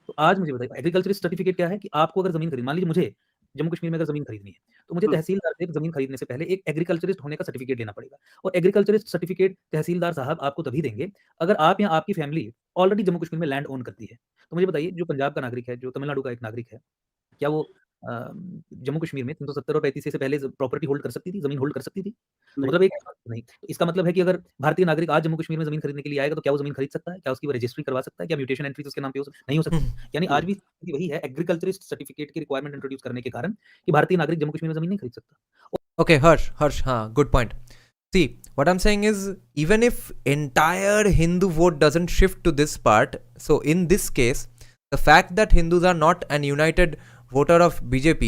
तो आज मुझे बताइए एग्रीकल्चरिस्ट सर्टिफिकेट क्या है कि आपको अगर जमीन खरीद, मान लीजिए मुझे जम्मू कश्मीर में अगर जमीन खरीदनी है, तो मुझे तहसीलदार से जमीन खरीदने से पहले एक एग्रीकल्चरिस्ट होने का सर्टिफिकेट लेना पड़ेगा। और एग्रीकल्चरिस्ट सर्टिफिकेट तहसीलदार साहब आपको तभी देंगे अगर आप या आपकी फैमिली ऑलरेडी जम्मू कश्मीर में लैंड ओन करती है। तो मुझे बताइए जो पंजाब का नागरिक है, जो तमिलनाडु का एक नागरिक है, क्या वो जम्मू कश्मीर में 370 और 35 से पहले प्रॉपर्टी होल्ड कर सकती थी, जमीन होल्ड कर सकती थी? तो नहीं। मतलब एक नहीं। तो इसका मतलब है कि अगर भारतीय नागरिक आज जम्मू कश्मीर में जमीन खरीदने के लिए आएगा तो क्या वो जमीन खरीद सकता है? क्या उसकी वो रजिस्ट्री करवा सकता है? क्या म्यूटेशन एंट्रीज उसके नाम पे नहीं हो सकती? यानी आज भी स्थिति वही है, एग्रीकल्चरिस्ट सर्टिफिकेट की रिक्वायरमेंट इंट्रोड्यूस करने के कारण कि भारतीय नागरिक जम्मू कश्मीर में जमीन नहीं खरीद सकता। Okay, Harsh, good point. See, what I'm saying is, even if entire Hindu vote doesn't shift to this part, so in this case, the fact that Hindus are not an united voter of BJP,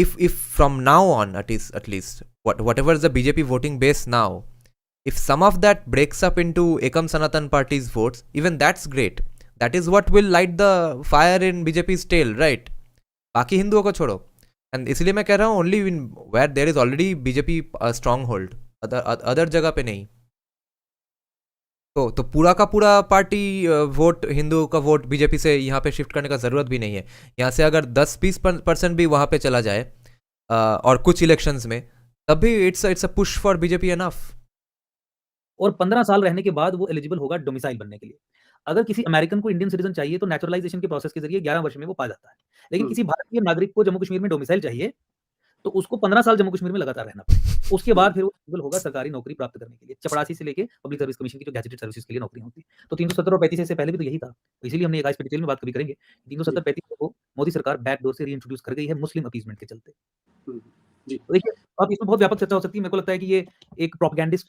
if from now on, at least, whatever is the BJP voting base now, if some of that breaks up into Ekam Sanatan Party's votes, even that's great. That is what will light the fire in BJP's tail, right? बाकी हिंदुओं को छोड़ो, and इसलिए मैं कह रहा हूँ only in where there is already BJP strong hold, other जगह पे नहीं। तो पूरा का पूरा पार्टी वोट, हिंदुओं का वोट बीजेपी से यहाँ पे शिफ्ट करने का ज़रूरत भी नहीं है। यहाँ से अगर 10-20% भी वहाँ पे चला जाए और कुछ इलेक्शंस में, तब भी it's a push for BJP enough. और 15 साल रहने के बाद वो एलिजिबल होगा डोमिसाइल बनने के लिए। अगर किसी अमेरिकन को इंडियन सिटीजन चाहिए तो नेचुरलाइजेशन के प्रोसेस के जरिए 11 वर्ष में वो पा जाता है। लेकिन किसी भारतीय नागरिक को जम्मू कश्मीर में डोमिसाइल चाहिए तो उसको 15 साल जम्मू कश्मीर में लगातार रहना पड़ेगा। उसके बाद फिर वो एलिजिबल होगा सरकारी नौकरी प्राप्त करने के लिए। चपरासी से लेके पब्लिक सर्विस कमीशन की जो गैजेटेड सर्विसेज के लिए नौकरियाँ होती हैं। तो 370 और 35 से पहले भी तो यही था। तो इसीलिए हमने एक आज डिटेल में बात कभी करेंगे। 370-35 को मोदी सरकार बैकडोर से रीइंट्रोड्यूस कर गई है मुस्लिम अपीसमेंट के चलते। हुँ, जी। तो देखिए, अब इसमें बहुत व्यापक चर्चा हो सकती है। मेरे को लगता है कि ये एक प्रोपेगेंडिस्ट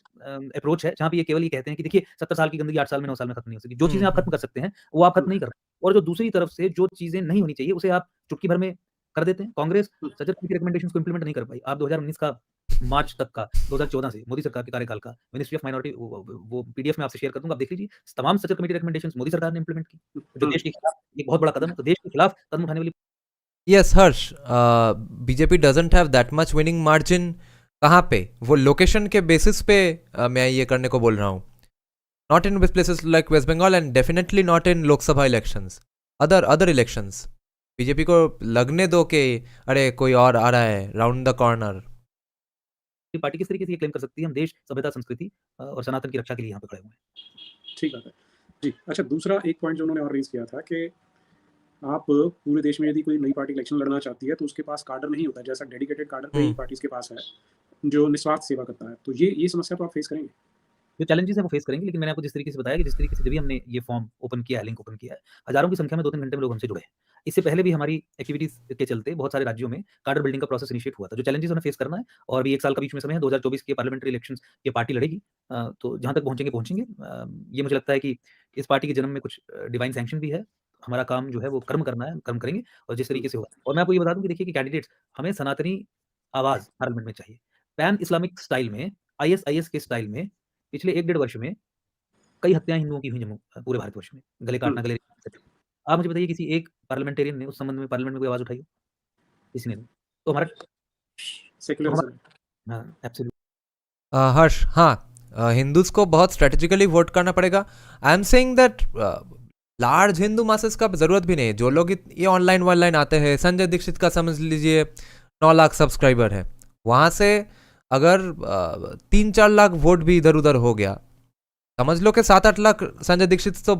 अप्रोच है, जहाँ पे ये केवल ये कहते हैं कि देखिए 70 साल की गंदगी 8 साल में 9 साल में खत्म नहीं हो सकती। जो चीज़ें आप खत्म कर सकते हैं, वो आप खत्म नहीं कर रहे। और जो दूसरी तरफ से जो चीज़ें नहीं होनी चाहिए, उसे आप चुटकी भर में कर देते हैं। कांग्रेस सजग की रिकमेंडेशंस को इम्प्लीमेंट नहीं कर पाई। आप 2019 का मार्च तक का 2014 से मोदी सरकार के कार्यकाल का मिनिस्ट्री ऑफ माइनॉरिटी वो पीडीएफ मैं आपसे शेयर कर दूँगा, आप देख लीजिए। तमाम सजग कमेटी रिकमेंडेशंस मोदी सरकार ने इम्प्लीमेंट की, जो देश के खिलाफ एक बहुत बड़ा कदम है। तो देश के खिलाफ कदम उठाने वाली Yes, Harsh, BJP doesn't have that much winning margin. कहाँ पे? वो लोकेशन के बेसिस पे मैं ये करने को बोल रहा हूँ. Not in places like West Bengal and definitely not in Lok Sabha elections. Other elections. BJP को लगने दो कि अरे कोई और आ रहा है राउंड द कॉर्नर. पार्टी किस तरीके से ये क्लेम कर सकती है हम देश, सभ्यता, संस्कृति और सनातन की रक्षा के लिए यहाँ पे खड़े हुए हैं। ठीक बात है। जी, अच्छा दूसरा एक पॉइंट जो उन्होंने और रेज़ किया था कि आप पूरे देश में यदि कोई नई पार्टी इलेक्शन लड़ना चाहती है तो उसके पास काडर नहीं होता है, जैसा डेडिकेटेड काडर कई पार्टीज़ के पास है, जो निस्वार्थ सेवा करता है। तो ये समस्या तो आप फेस करेंगे? जो चैलेंजेस हैं वो फेस करेंगे, लेकिन मैंने आपको जिस तरीके से बताया कि जिस तरीके से जब भी हमने ये फॉर्म ओपन किया है, लिंक ओपन किया है, हज़ारों की संख्या में 2-3 घंटे में लोग हमसे जुड़े हैं। इससे पहले भी हमारी एक्टिविटीज़ के चलते बहुत सारे राज्यों में काडर बिल्डिंग का प्रोसेस इनिशिएट हुआ था। जो चैलेंजेस हमें फेस करना है और अभी 1 साल का बीच में समय है, 2024 के पार्लियामेंट्री इलेक्शंस ये पार्टी लड़ेगी। तो जहाँ तक पहुँचेंगे, पहुँचेंगे। ये मुझे लगता है कि इस पार्टी के जन्म में कुछ डिवाइन सैंक्शन भी है। हमारा काम जो है वो कर्म करना है, कर्म करेंगे और जिस तरीके से होगा। और मैं आपको ये बता दूँ कि देखिए कि कैंडिडेट्स हमें सनातनी आवाज़ पार्लियामेंट में चाहिए। पैन इस्लामिक स्टाइल में, आईएसआईएस के स्टाइल में पिछले 1 डेढ़ वर्ष में कई हत्याएँ हिंदुओं की हुई जम्मू पूरे भारतवर्ष में। गले काटना, गले आप मुझे बताइए किसी एक पार्लियामेंटेरियन ने उस संबंध में पार्लियामेंट में कोई आवाज़ उठाई हो? किसी ने नहीं। तो हमारा सेक्युलरिज़्म। हाँ, एब्सोल्यूट हर्ष, हाँ, हिंदूज को बहुत स्ट्रेटेजिकली वोट करना पड़ेगा. I am saying that large Hindu masses का जरूरत भी नहीं है. जो लोग ये ऑनलाइन आते हैं, संजय दीक्षित का समझ लीजिए 9 लाख सब्सक्राइबर है, वहाँ से अगर 3-4 लाख वोट भी इधर उधर हो गया, समझ लो कि 7-8 लाख संजय दीक्षित तो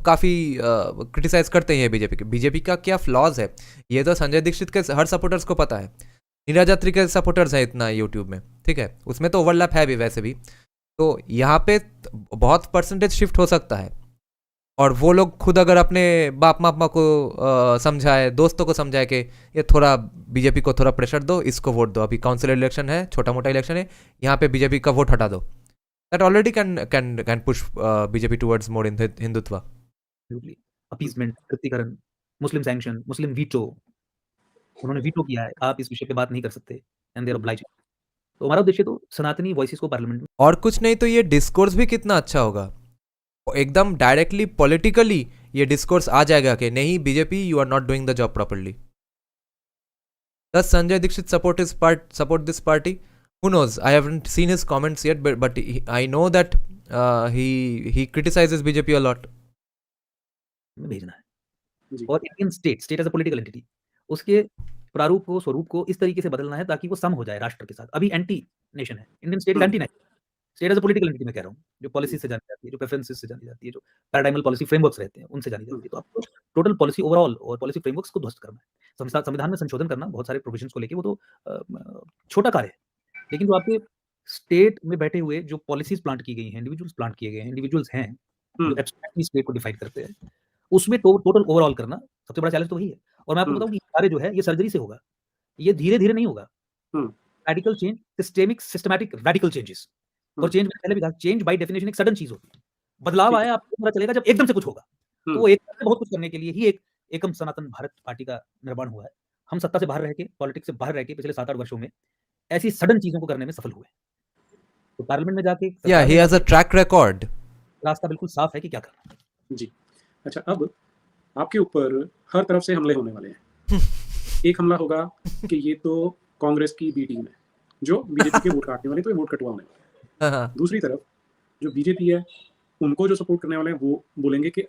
काफ़ी क्रिटिसाइज करते हैं बीजेपी का क्या फ्लॉज है ये तो संजय दीक्षित के हर सपोर्टर्स को पता है. नीरज यात्री के सपोर्टर्स हैं इतना यूट्यूब में, ठीक है, उसमें तो ओवरलैप है भी वैसे भी. तो यहाँ पे बहुत परसेंटेज शिफ्ट हो सकता है. और वो लोग खुद अगर अपने बाप मापा को समझाए, दोस्तों को समझाए कि ये थोड़ा बीजेपी को थोड़ा प्रेशर दो, इसको वोट दो, अभी काउंसिल इलेक्शन है, छोटा मोटा इलेक्शन है, यहाँ पे बीजेपी का वोट हटा दो. That already can push BJP towards more Hindutva. Absolutely appeasement, तृप्तिकरण, मुस्लिम सैंक्शन, मुस्लिम वीटो, उन्होंने वीटो किया है, आप इस विषय पे बात नहीं कर सकते एंड दे आर ऑब्लाइज्ड. तो हमारा उद्देश्य तो सनातनी वॉइसेस को पार्लियामेंट में और कुछ नहीं तो ये डिस्कोर्स भी कितना अच्छा होगा, एकदम डायरेक्टली पॉलिटिकली ये डिस्कोर्स आ जाएगा कि नहीं BJP you are not doing the job properly. Does Sanjay Dixit support this party? Who knows? I haven't seen his comments yet, but I know that he criticizes BJP a lot. भेजना है. जी। और Indian state as a political entity उसके प्रारूप को, स्वरूप को इस तरीके से बदलना है ताकि वो सम हो जाए राष्ट्र के साथ. अभी एंटी नेशन है, Indian state is anti nation. State as a political entity मैं कह रहा हूँ, जो पॉलिसी से जानी जाती है, जो प्रेफरेंसेस से जानी जाती है, जो पैराडाइमल पॉलिसी फ्रेमवर्क्स रहते हैं, उनसे जानी जाती है. तो आपको टोटल पॉलिसी ओवरऑल और पॉलिसी फ्रेमवर्क्स को ध्वस्त करना है. संविधान में संशोधन करना बहुत सारे प्रोविजंस को लेके वो तो छोटा कार्य है, लेकिन जो आपके स्टेट में बैठे हुए जो पॉलिसीज प्लांट की गई हैं, इंडिविजुअल्स प्लांट किए गए हैं, इंडिविजुअल्स हैं जो एब्स्ट्रैक्टली स्टेट को डिफाइन करते हैं, उसमें तो टोटल ओवरऑल करना सबसे बड़ा चैलेंज तो वही है. और मैं आपको बताऊं कि ये कार्य जो है ये सर्जरी से होगा, ये धीरे-धीरे नहीं होगा. Radical change, systematic radical changes. और चेंज मैंने पहले भी कहा, चेंज बाय डेफिनेशन एक सडन चीज होती है. बदलाव आया आपको पता चलेगा जब एकदम से कुछ होगा. तो वो एकदम से बहुत कुछ करने के लिए ही एक एकम सनातन भारत पार्टी का निर्माण हुआ है. हम सत्ता से बाहर रह के, पॉलिटिक्स से बाहर रह के पिछले 7-8 वर्षों में ऐसी सडन चीजों को करने में सफल हुए. तो पार्लियामेंट में जाके Yeah, he has a track record. रास्ता बिल्कुल साफ है कि क्या करना है. जी। अच्छा, अब आपके ऊपर हर तरफ से हमले होने वाले हैं. एक हमला होगा कि ये तो कांग्रेस की बी टीम है, जो बीजेपी के वोट काटने वाले, तो ये वोट कटवा होने वाले हैं. दूसरी तरफ जो बीजेपी है, उनको जो सपोर्ट करने वाले हैं वो बोलेंगे कि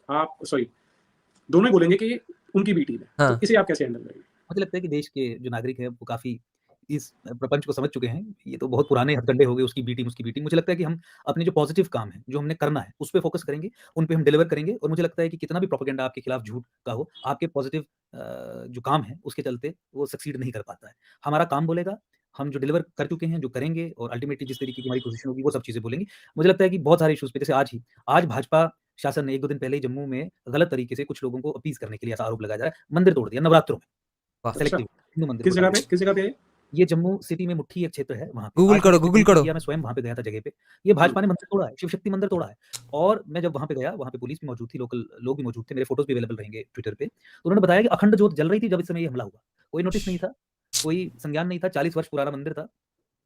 दोनों ही बोलेंगे कि ये उनकी बी टीम है. तो इसे आप कैसे हैंडल करेंगे? मुझे लगता है कि देश के जो नागरिक हैं वो काफ़ी इस प्रपंच को समझ चुके हैं। ये तो बहुत पुराने हथकंडे हो गए, उसकी बी टीम, उसकी बी टीम। मुझे लगता है कि हम अपने जो पॉजिटिव काम है, जो हमने करना है, उस पे फ़ोकस करेंगे, उन पे हम डिलीवर करेंगे और मुझे लगता है कि कितना भी प्रोपेगेंडा आपके खिलाफ झूठ का हो, आपके पॉजिटिव जो काम है, उसके चलते वो सक्सीड नहीं कर पाता है। हमारा काम बोलेगा, हम जो डिलीवर कर चुके हैं, जो करेंगे और अल्टीमेटली जिस तरीके की हमारी पोज़ीशन होगी, वो सब चीज़ें बोलेंगे। मुझे लगता है कि बहुत सारे इश्यूज़ पे जैसे आज भाजपा शासन ने 1-2 दिन पहले ही जम्मू में गलत तरीके से कुछ लोगों को अपीज़ करने के लिए ऐसा आरोप लगाया जा रहा है, मंदिर तोड़ दिया नवरात्रों में, वाह! अच्छा, सेलेक्टिव हिंदू मंदिर किस को जगह टारगेट पे किस जगह पे है ये? ये जम्मू सिटी में मुट्ठी एक क्षेत्र है वहाँ पे। गूगल आज करो, मैंने गूगल ट्वीट करो। किया, मैं स्वयं वहाँ पे गया था जगह पे। ये भाजपा ने मंदिर तोड़ा है, शिव शक्ति मंदिर तोड़ा है और मैं जब वहाँ पे गया, वहाँ पे पुलिस भी मौजूद थी, लोकल लोग भी मौजूद थे, मेरे फ़ोटोज़ भी अवेलेबल रहेंगे ट्विटर पे। तो उन्होंने बताया कि अखंड ज्योत जल रही थी जब इस समय ये हमला हुआ। कोई नोटिस नहीं था, कोई संज्ञान नहीं था, 40 वर्ष पुराना मंदिर था,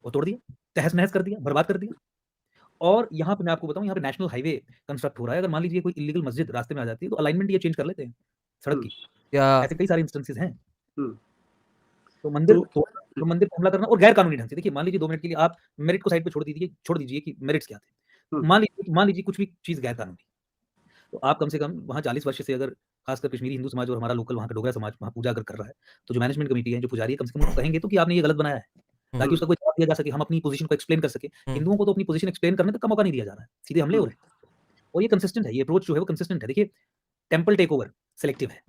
वो तोड़ दिया, तहस-नहस कर दिया, बर्बाद कर दिया। और यहाँ पे मैं आपको बताऊँ, यहाँ पे नेशनल हाईवे कंस्ट्रक्ट हो रहा है, अगर मान लीजिए कोई इल्लीगल मस्जिद रास्ते में आ जाती है, तो अलाइनमेंट ये चेंज कर लेते हैं, सड़क हुँ, की। या ऐसे कई सारे इंस्टेंसेस हैं। हुँ, तो मंदिर तो तोड़ना, तो मंदिर पे हमला करना और गैर कानूनी ढंग से देखिए, मान लीजिए 2 मिनट के लिए आप मेरिट को साइड पे छोड़ दीजिए कि मेरिट्स क्या थे। हुँ, मान लीजिए कुछ भी चीज़ गैर कानूनी, तो आप कम से कम वहाँ 40 वर्ष से अगर खासकर कश्मीरी हिंदू समाज और हमारा लोकल वहाँ का डोगरा समाज वहाँ पूजा अगर कर रहा है, तो जो मैनेजमेंट कमिटी है, जो पुजारी है, कम से कम उनको कहेंगे तो कि आपने ये गलत बनाया है, ताकि हुँ, उसका कोई जवाब दिया जा सके, हम अपनी पोज़ीशन को एक्सप्लेन कर सकें। हुँ, हिंदुओं को तो अपनी पोज़ीशन एक्सप्लेन करने तक का मौका नहीं दिया जा रहा है, सीधे हमले हो हुँ, रहे हैं और ये कंसिस्टेंट है, ये अप्रोच जो है वो कंसिस्टेंट है। देखिए, टेम्पल टेकओवर सेलेक्टिव है।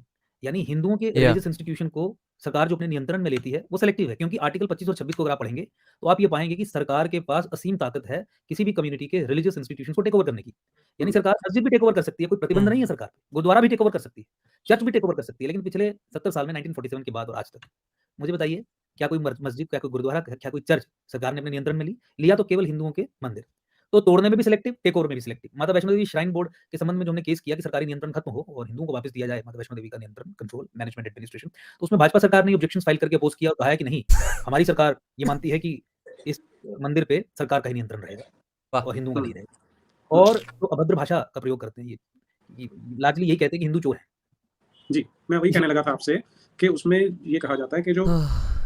यानी हिंदुओं के या रिलीजियस इंस्टीट्यूशन को सरकार जो अपने नियंत्रण में लेती है, वो सेलेक्टिव है क्योंकि आर्टिकल 25 और 26 को अगर आप पढ़ेंगे, तो आप ये पाएँगे कि सरकार के पास असीम ताकत है किसी भी कम्युनिटी के रिलीजियस इंस्टीट्यूशंस को टेक ओवर करने की। यानी हुँ, सरकार मस्जिद भी टेक ओवर कर सकती है, कोई प्रतिबंध नहीं हुँ, है सरकार पे। गुरुद्वारा भी टेक ओवर कर सकती है, चर्च भी टेक ओवर कर सकती है। लेकिन पिछले 70 साल में 1947 के बाद और आज तक, मुझे बताइए, क्या कोई मस्जिद, क्या कोई गुरुद्वारा, क्या कोई चर्च सरकार ने अपने नियंत्रण में ली? लिया तो केवल हिंदुओं के मंदिर। तो तोड़ने में भी सिलेक्टिव, टेक ओवर में भी सिलेक्टिव। माता वैष्णो देवी श्राइन बोर्ड के संबंध में जो हमने केस किया कि सरकारी नियंत्रण खत्म हो और हिंदुओं को वापस दिया जाए माता वैष्णो देवी का नियंत्रण, कंट्रोल, मैनेजमेंट, एडमिनिस्ट्रेशन। तो उसमें भाजपा सरकार ने ऑब्जेक्शंस फाइल करके अपोज़ किया और कहा है कि नहीं, हमारी सरकार ये मानती है कि इस मंदिर पे सरकार का ही नियंत्रण रहेगा वाह! और हिंदुओं का हुँ, नहीं रहेगा। हुँ, और जो अभद्र भाषा का प्रयोग करते हैं ये लार्जली यही कहते हैं कि हिंदू चोर हैं। जी, मैं वही इसी कहने लगा था आपसे कि उसमें ये कहा जाता है कि जो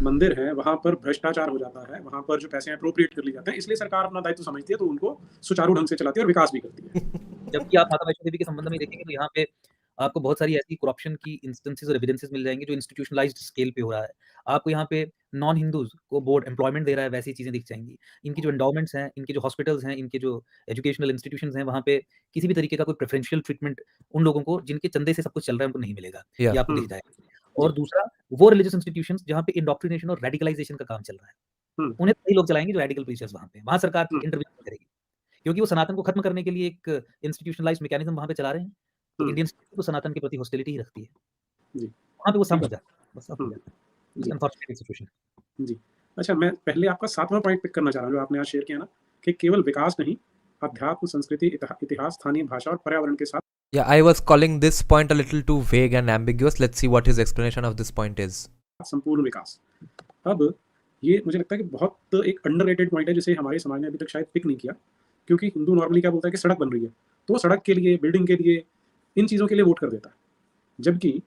मंदिर है, वहाँ पर भ्रष्टाचार हो जाता है, वहाँ पर जो पैसे एप्रोप्रिएट कर लिए जाते हैं, इसलिए सरकार अपना दायित्व समझती है, तो उनको सुचारू ढंग से चलाती है और विकास भी करती है। जबकि आप माता वैष्णो देवी के संबंध में देखेंगे तो यहाँ पे आपको बहुत सारी ऐसी करप्शन की इंस्टेंसेस और एविडेंसेस मिल जाएँगे जो इंस्टीट्यूशनलाइज्ड स्केल पे हो रहा है। आपको यहाँ पे नॉन हिंदूज़ को बोर्ड एम्प्लॉयमेंट दे रहा है, वैसी चीज़ें दिख जाएँगी। इनकी जो एंडोमेंट्स हैं, इनके जो हॉस्पिटल्स हैं, इनके जो एजुकेशनल इंस्टीट्यूशंस हैं, वहाँ पे किसी भी तरीके का कोई प्रेफ़रेंशियल ट्रीटमेंट उन लोगों को जिनके चंदे से सब कुछ चल रहा है, उनको नहीं मिलेगा। या ये आपको हुँ, दिख जाएगा। जी, और दूसरा, वो रिलिजियस इंस्टीट्यूशंस जहाँ पे इंडोक्ट्रिनेशन और रेडिकलाइज़ेशन का काम चल रहा है, हुँ, उन्हें वही लोग चलाएँगे जो रेडिकल प्रीचर्स वहाँ पे हैं। वहाँ सरकार हुँ, इंटरवेन नहीं करेगी। क्योंकि वो सनातन को खत्म करने के लिए एक इंस्टीट्यूशनलाइज़्ड मैकेनिज़्म वहाँ पे चला रहे हैं। तो हुँ, इंडियन स्टेट तो सनातन के प्रति हॉस्टिलिटी ही रखती है। जी, वहाँ पे वो सब ठीक हो है। जाता है, वो सब हो हुँ, जाता है। ये जी, अनफॉर्चुनेट सिचुएशन है। जी। अच्छा, मैं पहले आपका 7वाँ पॉइंट पिक करना चाह रहा हूँ, जो आपने आज शेयर किया ना, कि केवल विकास नहीं, अध्यात्म, संस्कृति, इतिहास, स्थानीय भाषा और पर्यावरण के साथ Yeah, I was calling this point a little too vague and ambiguous. Let's see what his explanation of this point is. संपूर्ण विकास। अब ये मुझे लगता है कि बहुत एक अंडररेटेड पॉइंट है, जिसे हमारे समाज ने अभी तक शायद पिक नहीं किया, क्योंकि हिंदू नॉर्मली क्या बोलता है कि सड़क बन रही है, तो वो सड़क के लिए, बिल्डिंग के लिए, इन चीज़ों के लिए वोट कर देता है। जबकि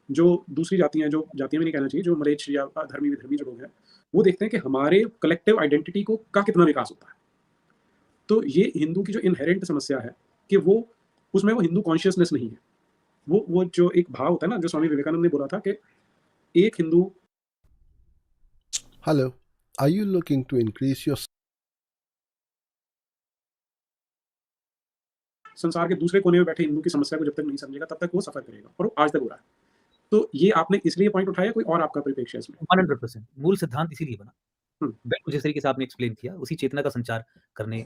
जो दूसरी जातियाँ, जो जातियाँ भी नहीं कहना चाहिए, जो मलेच्छ या धर्मी-विधर्मी जो लोग हैं, वो देखते हैं कि हमारे कलेक्टिव आइडेंटिटी को का कितना विकास होता है। तो ये हिंदू की जो इनहेरेंट समस्या है कि वो उसमें वो हिंदू कॉन्शियसनेस नहीं है। वो जो एक भाव होता है ना, जो स्वामी विवेकानंद ने बोला था कि एक Hindu Hello, are you looking to increase your संसार के दूसरे कोने में बैठे हिंदू की समस्या को जब तक नहीं समझेगा, तब तक वो सफ़र करेगा, और वो आज तक हो रहा है। तो ये आपने इसलिए पॉइंट उठाया, कोई और आपका परिप्रेक्ष्य है इसमें? 100% मूल सिद्धांत इसीलिए बना। हुँ, बिल्कुल जिस तरीके से आपने एक्सप्लेन किया, उसी चेतना का संचार करने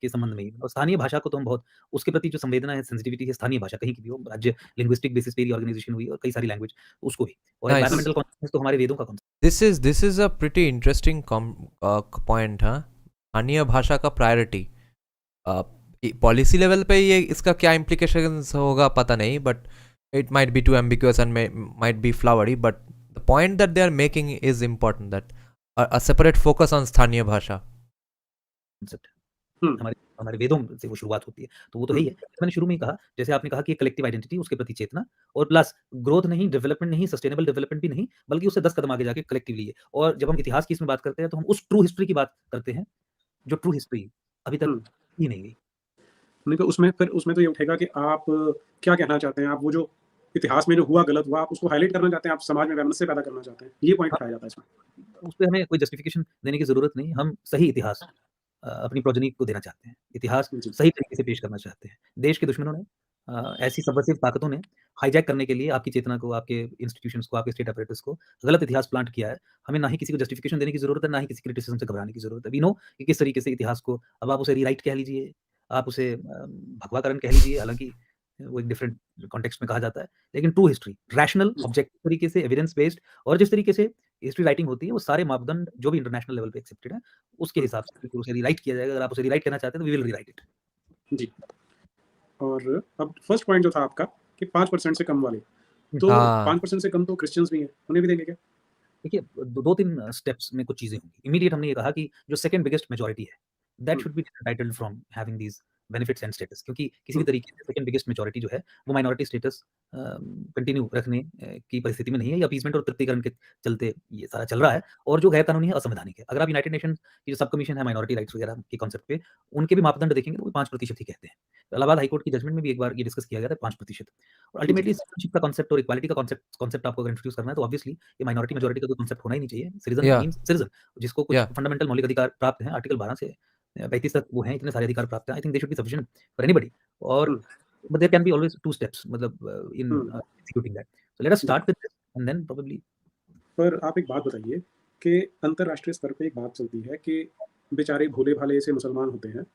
के संबंध में ही। और स्थानीय भाषा को तो हम बहुत, उसके प्रति जो संवेदना है, सेंसिटिविटी है, स्थानीय भाषा कहीं की भी हो, राज्य लिंग्विस्टिक बेसिस पे रिऑर्गनाइज़ेशन हुई और कई सारी लैंग्वेज, उसको भी। और Nice. एनवायरमेंटल कॉन्शियसनेस तो हमारे वेदों का concept. This is a pretty interesting point, हाँ. स्थानीय भाषा का प्रायोरिटी. पॉलिसी लेवल पे ये इसका क्या इम्प्लीकेशंस होगा पता नहीं, but it might be too ambiguous and might be flowery, but the point that they are making is important, that a separate focus on स्थानीय भाषा. कॉन्सेप्ट है। हुँ, हमारे हमारे वेदों से वो शुरुआत होती है। तो वो तो है ही हुँ, है। मैंने शुरू में ही कहा, जैसे आपने कहा कि कलेक्टिव आइडेंटिटी, उसके प्रति चेतना और प्लस ग्रोथ नहीं, डेवलपमेंट नहीं, सस्टेनेबल डेवलपमेंट भी नहीं, बल्कि उससे 10 कदम आगे जाके कलेक्टिवली है। और जब हम इतिहास की इसमें बात करते हैं, तो हम उस ट्रू हिस्ट्री की बात करते हैं, जो ट्रू हिस्ट्री अभी तक हुँ। ही नहीं गई। नहीं तो उसमें फिर उसमें तो ये उठेगा कि आप क्या कहना चाहते हैं? आप वो जो इतिहास में जो हुआ गलत हुआ, आप उसको हाइलाइट करना चाहते हैं, आप समाज में वैमनस्य पैदा करना चाहते हैं। ये पॉइंट हाँ, उठाया जाता है इसमें। उस पे हमें कोई जस्टिफिकेशन देने की ज़रूरत नहीं, हम सही इतिहास अपनी प्रोजेनी को देना चाहते हैं। इतिहास जी। सही तरीके से पेश करना चाहते हैं। देश के दुश्मनों ने ऐसी सबवर्सिव ताकतों ने हाईजैक करने के लिए आपकी चेतना को, आपके इंस्टीट्यूशंस को, आपके स्टेट अपैरेटस को गलत इतिहास प्लांट किया है। हमें ना ही किसी को जस्टिफिकेशन देने की ज़रूरत है, ना ही किसी क्रिटिसिज़्म से घबराने की ज़रूरत है। वी नो कि किस तरीके से इतिहास को अब आप उसे रीराइट कह लीजिए, आप उसे भगवाकरण कह लीजिए, हालाँकि वो एक डिफरेंट कॉन्टेक्स्ट में कहा जाता है। लेकिन ट्रू हिस्ट्री, रैशनल, ऑब्जेक्टिव तरीके से, एविडेंस बेस्ड और जिस तरीके से हिस्ट्री राइटिंग होती है, वो सारे मापदंड जो भी इंटरनेशनल लेवल पे एक्सेप्टेड हैं, उसके हिसाब से बिल्कुल उसे रीराइट किया जाएगा। अगर आप उसे रीराइट करना चाहते हैं, तो वी विल रीराइट इट। जी। और अब फर्स्ट पॉइंट जो था आपका कि 5% से कम वाले, तो हाँ 5% से कम तो क्रिश्चियंस भी हैं, उन्हें भी देंगे क्या? देखिए, 2-3 स्टेप्स में कुछ चीज़ें होंगी। इमीडिएट हमने ये कहा कि जो सेकंड बिगेस्ट मेजॉरिटी है, that hmm, should be entitled from having these benefits and status, क्योंकि किसी भी हुँ, तरीके से सेकंड बिगेस्ट मेजॉरिटी जो है, वो माइनॉरिटी स्टेटस कंटिन्यू रखने की परिस्थिति में नहीं है। ये अपीसमेंट और तृप्तिकरण के चलते ये सारा चल रहा है और जो गैर कानूनी है, असंवैधानिक है। अगर आप यूनाइटेड नेशन की जो सब कमीशन है माइनॉरिटी राइट्स वगैरह के कॉन्सेप्ट पे, उनके भी मापदंड देखेंगे तो वो 5% ही कहते हैं। इलाहाबाद हाई कोर्ट की जजमेंट में भी एक बार ये डिस्कस किया गया था 5%। और जी, अल्टीमेटली सिटीजनशिप का कॉन्सेप्ट और इक्वालिटी का कॉन्सेप्ट आपको अगर इंट्रोड्यूस करना है, तो ऑब्वियसली ये माइनॉरिटी मेजॉरिटी का कोई कॉन्सेप्ट होना ही नहीं चाहिए। सिटीजन या मीन्स सिटीजन, जिसको कुछ या फंडामेंटल मौलिक अधिकार प्राप्त हैं, आर्टिकल 12 से 35 तक वो हैं, इतने सारे अधिकार प्राप्त हैं। I think they should be sufficient for anybody. और hmm, but there can be always 2 steps, मतलब in hmm, executing that. So let us जी। Start with this and then probably पर आप एक बात बताइए कि अंतर्राष्ट्रीय स्तर पे एक बात चलती है कि बेचारे भोले-भाले से मुसलमान होते हैं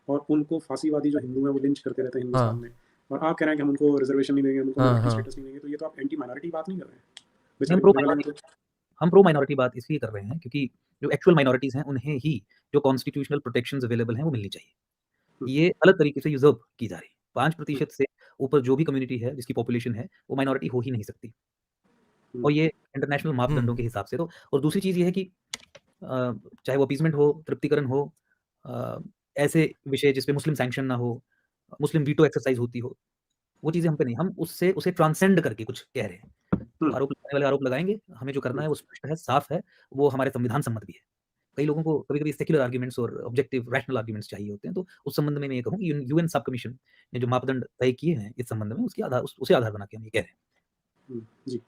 और उनको फासीवादी जो हिंदू हैं वो लिंच करते रहते हैं हिंदुस्तान हाँ में। और आप कह रहे हैं कि हम उनको रिज़र्वेशन नहीं देंगे, हम उनको हाँ माइनॉरिटी हाँ स्टेटस नहीं देंगे, तो ये तो आप एंटी माइनॉरिटी बात नहीं कर रहे हैं। हम बेचारे प्रो भोले-भाले हैं माइनॉरिटी तो। हम प्रो माइनॉरिटी बात इसलिए कर रहे हैं क्योंकि जो एक्चुअल माइनॉरिटीज़ हैं, उन्हें ही जो कॉन्स्टिट्यूशनल प्रोटेक्शंस अवेलेबल हैं, वो मिलनी चाहिए। हुँ, ये अलग तरीके से यूज़र्व की जा रही है। हुँ, 5% से ऊपर जो भी कम्युनिटी है, जिसकी पॉपुलेशन है, वो माइनॉरिटी हो ही नहीं सकती। हुँ, और ये इंटरनेशनल मापदंडों हम्म के हिसाब से तो। और दूसरी चीज़ ये है कि चाहे वो अपीसमेंट हो, तृप्तिकरण हो, अ, ऐसे विषय जिस पे मुस्लिम सैंक्शन ना हो, मुस्लिम वीटो एक्सरसाइज़ होती हो, वो चीज़ें हम पे नहीं, हम उससे उसे ट्रांसेंड करके कुछ कह रहे हैं। तो हुँ, आरोप लगाने वाले आरोप लगाएँगे, हमें जो करना हुँ, है वो स्पष्ट है, साफ है, वो हमारे संविधान सम्मत भी है। कई लोगों को कभी-कभी सेक्युलर आर्ग्यूमेंट्स और ऑब्जेक्टिव रैशनल आर्ग्यूमेंट्स चाहिए होते हैं, तो उस संबंध में मैं ये कहूँ कि यूएन सब कमीशन ने जो मापदंड तय किए हैं इस संबंध में, उसके आधार उसे आधार बना के हम ये कह रहे हैं। हुँ, जी।